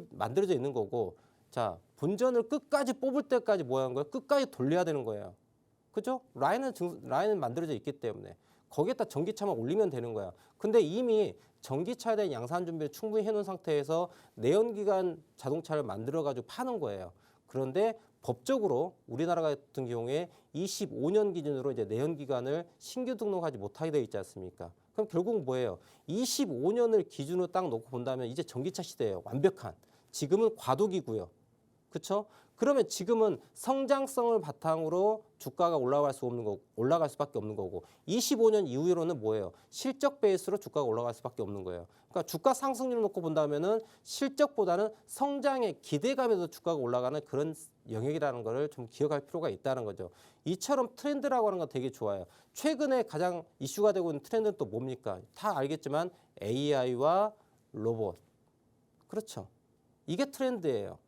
S2: 만들어져 있는 거고 자 본전을 끝까지 뽑을 때까지 뭐 하는 거예요? 끝까지 돌려야 되는 거예요. 그죠? 라인은 만들어져 있기 때문에 거기에다 전기차만 올리면 되는 거야. 근데 이미 전기차에 대한 양산 준비를 충분히 해놓은 상태에서 내연기관 자동차를 만들어가지고 파는 거예요. 그런데 법적으로 우리나라 같은 경우에 25년 기준으로 이제 내연기관을 신규 등록하지 못하게 되어 있지 않습니까? 그럼 결국 뭐예요? 25년을 기준으로 딱 놓고 본다면 이제 전기차 시대예요. 완벽한. 지금은 과도기고요. 그렇죠? 그러면 지금은 성장성을 바탕으로 주가가 올라갈 수밖에 없는 거고 25년 이후로는 뭐예요? 실적 베이스로 주가가 올라갈 수밖에 없는 거예요. 그러니까 주가 상승률을 놓고 본다면은 실적보다는 성장의 기대감에서 주가가 올라가는 그런 영역이라는 거를 좀 기억할 필요가 있다는 거죠. 이처럼 트렌드라고 하는 건 되게 좋아요. 최근에 가장 이슈가 되고 있는 트렌드는 또 뭡니까? 다 알겠지만 AI와 로봇. 그렇죠. 이게 트렌드예요.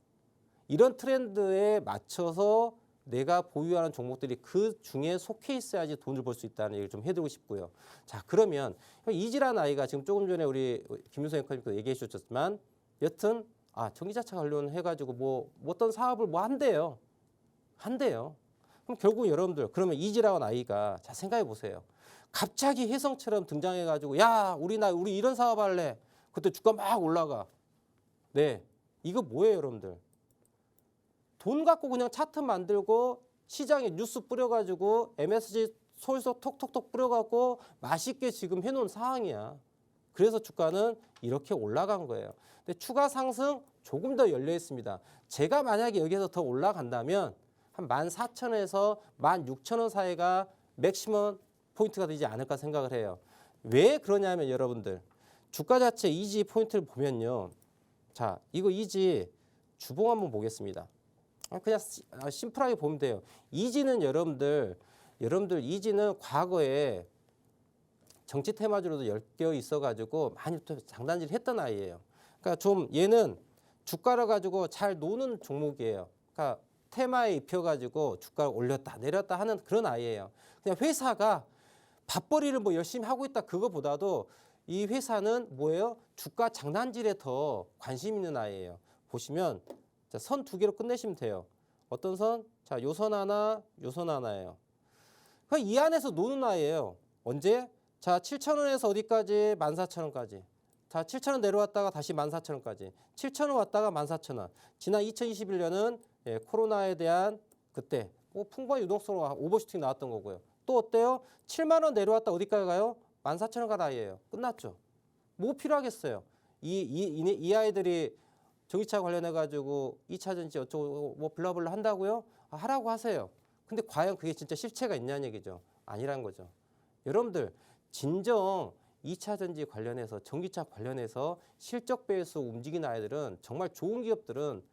S2: 이런 트렌드에 맞춰서 내가 보유하는 종목들이 그 중에 속해 있어야지 돈을 벌 수 있다는 얘기를 좀 해드리고 싶고요. 자, 그러면 이지라는 아이가 지금 조금 전에 우리 김윤성 앵커님도 얘기해 주셨지만 여튼 전기자차 관련해가지고 뭐 어떤 사업을 뭐 한대요. 그럼 결국 여러분들 그러면 이지라는 아이가 자 생각해 보세요. 갑자기 혜성처럼 등장해가지고 야 우리 이런 사업 할래. 그때 주가 막 올라가. 네, 이거 뭐예요, 여러분들? 돈 갖고 그냥 차트 만들고 시장에 뉴스 뿌려가지고 MSG 솔솔 톡톡톡 뿌려갖고 맛있게 지금 해놓은 상황이야. 그래서 주가는 이렇게 올라간 거예요. 근데 추가 상승 조금 더 열려 있습니다. 제가 만약에 여기서 더 올라간다면 한 14,000원에서 16,000원 사이가 맥시멈 포인트가 되지 않을까 생각을 해요. 왜 그러냐면 여러분들 주가 자체 이지 포인트를 보면요. 자, 이거 이지 주봉 한번 보겠습니다. 그냥 심플하게 보면 돼요. 이지는 여러분들 이지는 과거에 정치 테마주로도 엮여 있어가지고 많이 또 장단지를 했던 아이예요. 그러니까 좀 얘는 주가를 가지고 잘 노는 종목이에요. 그러니까 테마에 입혀가지고 주가를 올렸다 내렸다 하는 그런 아이예요. 그냥 회사가 밥벌이를 뭐 열심히 하고 있다 그거보다도 이 회사는 뭐예요? 주가 장난질에 더 관심 있는 아이예요. 보시면 자, 선 두 개로 끝내시면 돼요. 어떤 선? 자, 요 선 하나, 요 선 하나예요. 그럼 이 안에서 노는 아이예요. 언제? 자, 7,000원에서 어디까지? 14,000원까지. 자, 7,000원 내려왔다가 다시 14,000원까지. 7,000원 왔다가 14,000원. 지난 2021년은 예, 코로나에 대한 그때 뭐 풍부한 유동성으로 오버슈팅 나왔던 거고요. 또 어때요? 7만 원 내려왔다 어디까지 가요? 14,000원 갈 아이예요. 끝났죠. 뭐 필요하겠어요? 이 아이들이 전기차 관련해 가지고 2차 전지 어쩌고 뭐 블라블라 한다고요? 아, 하라고 하세요. 근데 과연 그게 진짜 실체가 있냐는 얘기죠. 아니란 거죠. 여러분들 진정 2차 전지 관련해서 전기차 관련해서 실적 배에서 움직이는 아이들은 정말 좋은 기업들은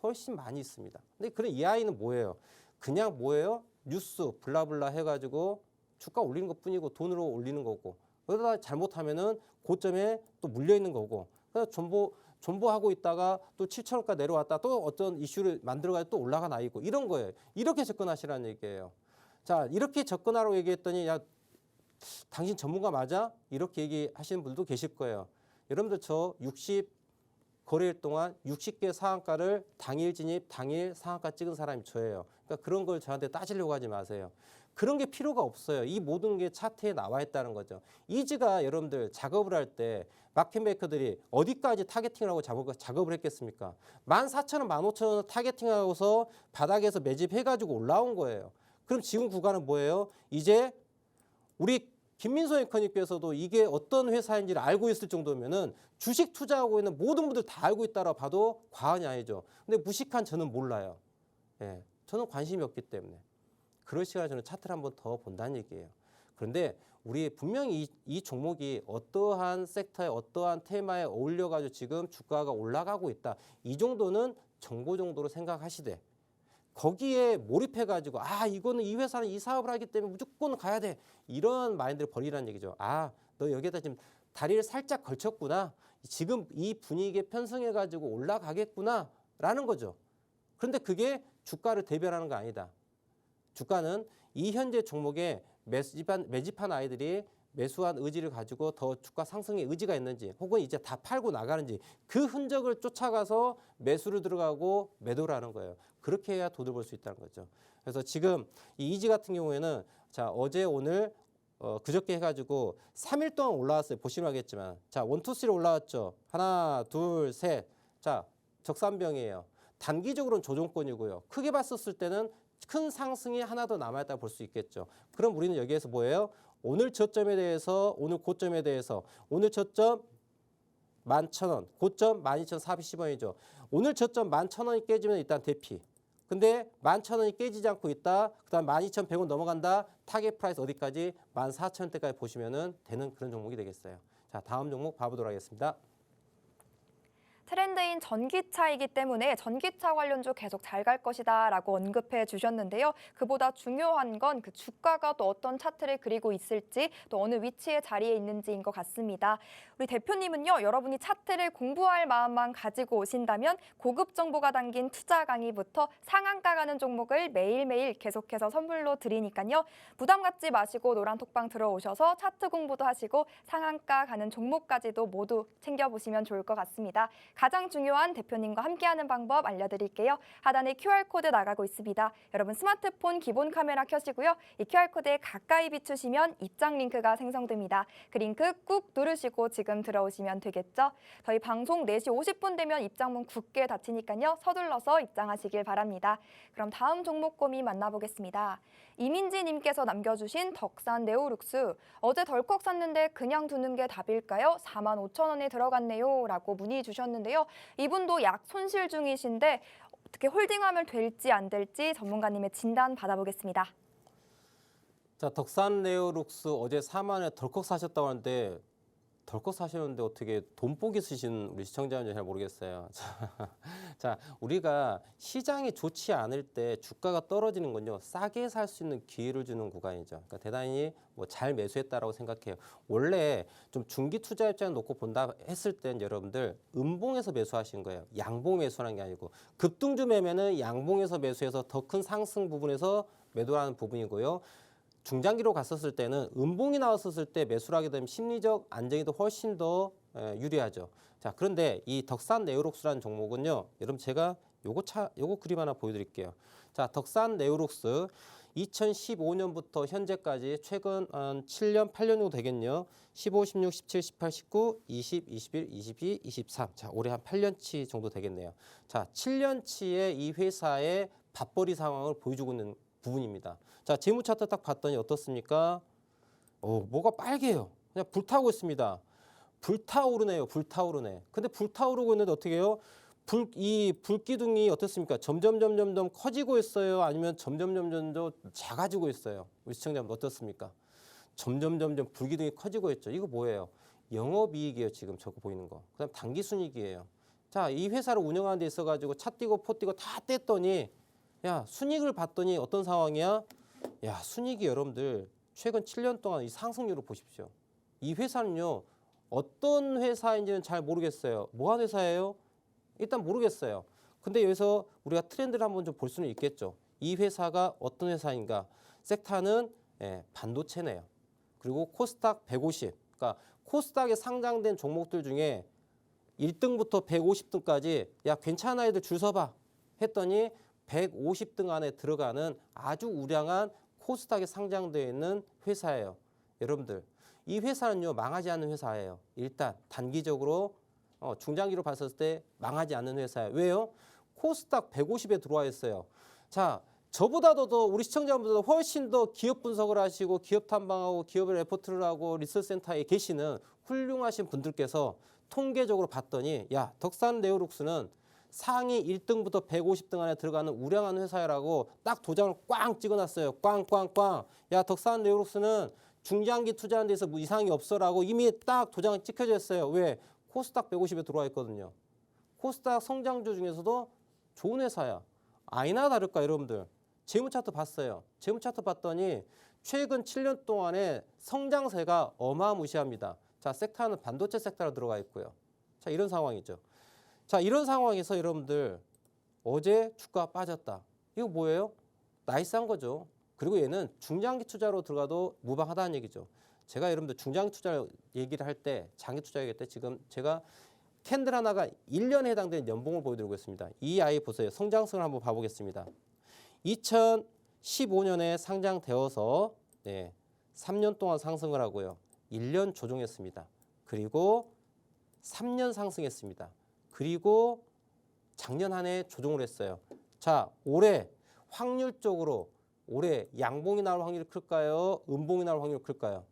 S2: 훨씬 많이 있습니다. 근데 그런 이 아이는 뭐예요? 그냥 뭐예요? 뉴스 블라블라 해가지고 주가 올리는 것뿐이고 돈으로 올리는 거고 그러다 잘못하면은 고점에 또 물려 있는 거고 그래서 존버하고 있다가 또 7,000원까지 내려왔다 또 어떤 이슈를 만들어가지고 또 올라간 아이고 이런 거예요. 이렇게 접근하시라는 얘기예요. 자, 이렇게 접근하라고 얘기했더니 야, 당신 전문가 맞아? 이렇게 얘기하시는 분들도 계실 거예요. 여러분들 저 60 거래일 동안 60개 상한가를 당일 진입, 당일 상한가 찍은 사람이 저예요. 그러니까 그런 걸 저한테 따지려고 하지 마세요. 그런 게 필요가 없어요. 이 모든 게 차트에 나와 있다는 거죠. 이즈가 여러분들 작업을 할 때 마켓메이커들이 어디까지 타겟팅을 하고 작업을 했겠습니까? 14,000원, 15,000원 타겟팅하고서 바닥에서 매집해가지고 올라온 거예요. 그럼 지금 구간은 뭐예요? 이제 우리 김민소 앵커님께서도 이게 어떤 회사인지를 알고 있을 정도면은 주식 투자하고 있는 모든 분들 다 알고 있다라 봐도 과언이 아니죠. 근데 무식한 저는 몰라요. 예, 저는 관심이 없기 때문에. 그럴 시간에 저는 차트를 한번 더 본다는 얘기예요. 그런데 우리 분명히 이 종목이 어떠한 섹터에 어떠한 테마에 어울려가지고 지금 주가가 올라가고 있다. 이 정도는 정보 정도로 생각하시되 거기에 몰입해가지고 아 이거는 이 회사는 이 사업을 하기 때문에 무조건 가야 돼 이런 마인드를 버리라는 얘기죠. 아 너 여기에다 지금 다리를 살짝 걸쳤구나. 지금 이 분위기에 편승해가지고 올라가겠구나 라는 거죠. 그런데 그게 주가를 대변하는 거 아니다. 주가는 이 현재 종목에 매집한 아이들이 매수한 의지를 가지고 더 주가 상승의 의지가 있는지 혹은 이제 다 팔고 나가는지 그 흔적을 쫓아가서 매수를 들어가고 매도를 하는 거예요. 그렇게 해야 돈을 벌 수 있다는 거죠. 그래서 지금 이 이지 같은 경우에는 자 어제 오늘 그저께 해가지고 3일 동안 올라왔어요. 보시면 알겠지만 자 1, 2, 3 올라왔죠. 하나 둘 셋. 자 적산병이에요. 단기적으로는 조정권이고요. 크게 봤었을 때는 큰 상승이 하나 더 남아있다고 볼 수 있겠죠. 그럼 우리는 여기에서 뭐예요? 오늘 저점에 대해서 오늘 고점에 대해서 오늘 저점 11,000원, 고점 12,410원이죠. 오늘 저점 11,000원이 깨지면 일단 대피. 근데 11,000원이 깨지지 않고 있다. 그다음 12,100원 넘어간다. 타겟 프라이스 어디까지? 14,000원대까지 보시면은 되는 그런 종목이 되겠어요. 자, 다음 종목 봐보도록 하겠습니다.
S1: 트렌드인 전기차이기 때문에 전기차 관련주 계속 잘 갈 것이다 라고 언급해 주셨는데요. 그보다 중요한 건 그 주가가 또 어떤 차트를 그리고 있을지 또 어느 위치에 자리에 있는지인 것 같습니다. 우리 대표님은요. 여러분이 차트를 공부할 마음만 가지고 오신다면 고급 정보가 담긴 투자 강의부터 상한가 가는 종목을 매일매일 계속해서 선물로 드리니까요. 부담 갖지 마시고 노란톡방 들어오셔서 차트 공부도 하시고 상한가 가는 종목까지도 모두 챙겨보시면 좋을 것 같습니다. 가장 중요한 대표님과 함께하는 방법 알려드릴게요. 하단에 QR코드 나가고 있습니다. 여러분 스마트폰 기본 카메라 켜시고요. 이 QR코드에 가까이 비추시면 입장 링크가 생성됩니다. 그 링크 꾹 누르시고 지금 들어오시면 되겠죠. 저희 방송 4시 50분 되면 입장문 굳게 닫히니까요. 서둘러서 입장하시길 바랍니다. 그럼 다음 종목 고민 만나보겠습니다. 이민지 님께서 남겨주신 덕산 네오룩스. 어제 덜컥 샀는데 그냥 두는 게 답일까요? 45,000원에 들어갔네요. 라고 문의 주셨는데요. 이분도 약 손실 중이신데 어떻게 홀딩하면 될지 안 될지 전문가님의 진단 받아보겠습니다.
S2: 자, 덕산 네오룩스 어제 4만 원에 덜컥 사셨다고 하는데 덜컥 사셨는데 어떻게 돈복이 쓰신 우리 시청자분인지 잘 모르겠어요. 자, 우리가 시장이 좋지 않을 때 주가가 떨어지는 건요. 싸게 살 수 있는 기회를 주는 구간이죠. 그러니까 대단히 뭐 잘 매수했다라고 생각해요. 원래 좀 중기 투자 입장을 놓고 본다 했을 땐 여러분들 음봉에서 매수하신 거예요. 양봉 매수하는 게 아니고 급등주 매매는 양봉에서 매수해서 더 큰 상승 부분에서 매도하는 부분이고요. 중장기로 갔었을 때는 음봉이 나왔었을 때 매수를 하게 되면 심리적 안정이 더 훨씬 더 유리하죠. 자, 그런데 이 덕산 네오록스라는 종목은요. 여러분 제가 요거 그림 하나 보여드릴게요. 자, 덕산 네오록스 2015년부터 현재까지 최근 한 7년, 8년 정도 되겠네요. 15, 16, 17, 18, 19, 20, 21, 22, 23. 자, 올해 한 8년치 정도 되겠네요. 자, 7년치의 이 회사의 밥벌이 상황을 보여주고 있는 부분입니다. 자, 재무 차트 딱 봤더니 어떻습니까? 뭐가 빨개요. 그냥 불타고 있습니다. 불타오르네요. 불타오르네. 근데 불타오르고 있는데 어떻게 해요? 이 불기둥이 어떻습니까? 점점 커지고 있어요. 아니면 점점 작아지고 있어요. 우리 시청자분 어떻습니까? 점점 불기둥이 커지고 있죠. 이거 뭐예요? 영업이익이에요. 지금 저거 보이는 거. 그다음 당기순이익이에요. 자, 이 회사를 운영하는 데 있어가지고 차 띄고 포 띄고 다 뗐더니 야, 순이익을 봤더니 어떤 상황이야? 야, 순이익이 여러분들 최근 7년 동안 이 상승률을 보십시오. 이 회사는요. 어떤 회사인지는 잘 모르겠어요. 뭐 하는 회사예요? 일단 모르겠어요. 근데 여기서 우리가 트렌드를 한번 좀 볼 수는 있겠죠. 이 회사가 어떤 회사인가? 섹타는 반도체네요. 그리고 코스닥 150. 그러니까 코스닥에 상장된 종목들 중에 1등부터 150등까지 야, 괜찮아 애들 줄 서봐 했더니 150등 안에 들어가는 아주 우량한 코스닥에 상장되어 있는 회사예요. 여러분들 이 회사는요 망하지 않는 회사예요. 일단 단기적으로 중장기로 봤을 때 망하지 않는 회사예요. 왜요? 코스닥 150에 들어와 있어요. 자, 저보다도 더 우리 시청자분들도 훨씬 더 기업 분석을 하시고 기업 탐방하고 기업의 레포트를 하고 리서치센터에 계시는 훌륭하신 분들께서 통계적으로 봤더니 야, 덕산 네오록스는 상위 1등부터 150등 안에 들어가는 우량한 회사라고 딱 도장을 꽝 찍어놨어요. 꽝꽝꽝. 야, 덕산 네오록스는 중장기 투자하는 데서 뭐 이상이 없어라고 이미 딱 도장이 찍혀져 있어요. 왜? 코스닥 150에 들어와 있거든요. 코스닥 성장주 중에서도 좋은 회사야. 아니나 다를까 여러분들. 재무 차트 봤어요. 재무 차트 봤더니 최근 7년 동안의 성장세가 어마무시합니다. 자, 섹터는 반도체 섹터로 들어가 있고요. 자, 이런 상황이죠. 자, 이런 상황에서 여러분들 어제 주가 빠졌다. 이거 뭐예요? 나이스한 거죠. 그리고 얘는 중장기 투자로 들어가도 무방하다는 얘기죠. 제가 여러분들 중장기 투자 얘기를 할 때 장기 투자 얘기할 때 지금 제가 캔들 하나가 1년에 해당되는 연봉을 보여드리고 있습니다. 이 아이 보세요. 성장성을 한번 봐보겠습니다. 2015년에 상장되어서 3년 동안 상승을 하고요. 1년 조정했습니다. 그리고 3년 상승했습니다. 그리고 작년 한 해 조정을 했어요. 자, 올해 확률적으로 올해 양봉이 나올 확률이 클까요? 음봉이 나올 확률이 클까요?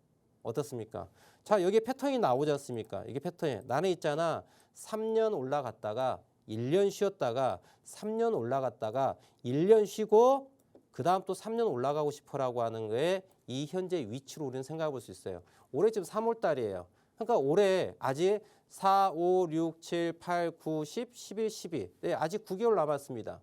S2: 어떻습니까? 자, 여기에 패턴이 나오지 않습니까? 이게 패턴이 나는 있잖아. 3년 올라갔다가 1년 쉬었다가 3년 올라갔다가 1년 쉬고 그 다음 또 3년 올라가고 싶어라고 하는 거에 이 현재 위치로 우리는 생각해 볼 수 있어요. 올해 지금 3월 달이에요. 그러니까 올해 아직 4, 5, 6, 7, 8, 9, 10, 11, 12. 네, 아직 9개월 남았습니다.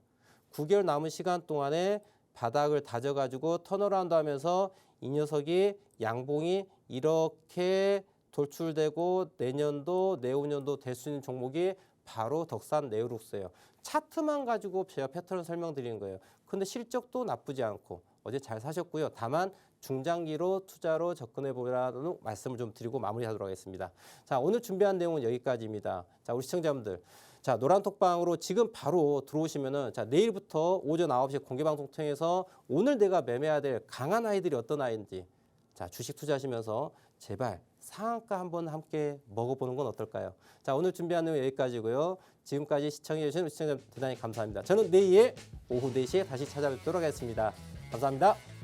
S2: 9개월 남은 시간 동안에 바닥을 다져가지고 턴어라운드 하면서 이 녀석이 양봉이 이렇게 돌출되고 내년도, 내후년도 될 수 있는 종목이 바로 덕산 네오록스예요. 차트만 가지고 제가 패턴을 설명드리는 거예요. 근데 실적도 나쁘지 않고 어제 잘 사셨고요. 다만 중장기로 투자로 접근해 보라는 말씀을 좀 드리고 마무리하도록 하겠습니다. 자, 오늘 준비한 내용은 여기까지입니다. 자, 우리 시청자분들. 자, 노란톡방으로 지금 바로 들어오시면은 자, 내일부터 오전 9시 공개방송 통해서 오늘 내가 매매해야 될 강한 아이들이 어떤 아이인지 자, 주식 투자하시면서 제발 상한가 한번 함께 먹어보는 건 어떨까요? 자, 오늘 준비한 내용 여기까지고요. 지금까지 시청해주신 시청자 대단히 감사합니다. 저는 내일 오후 4시에 다시 찾아뵙도록 하겠습니다. 감사합니다.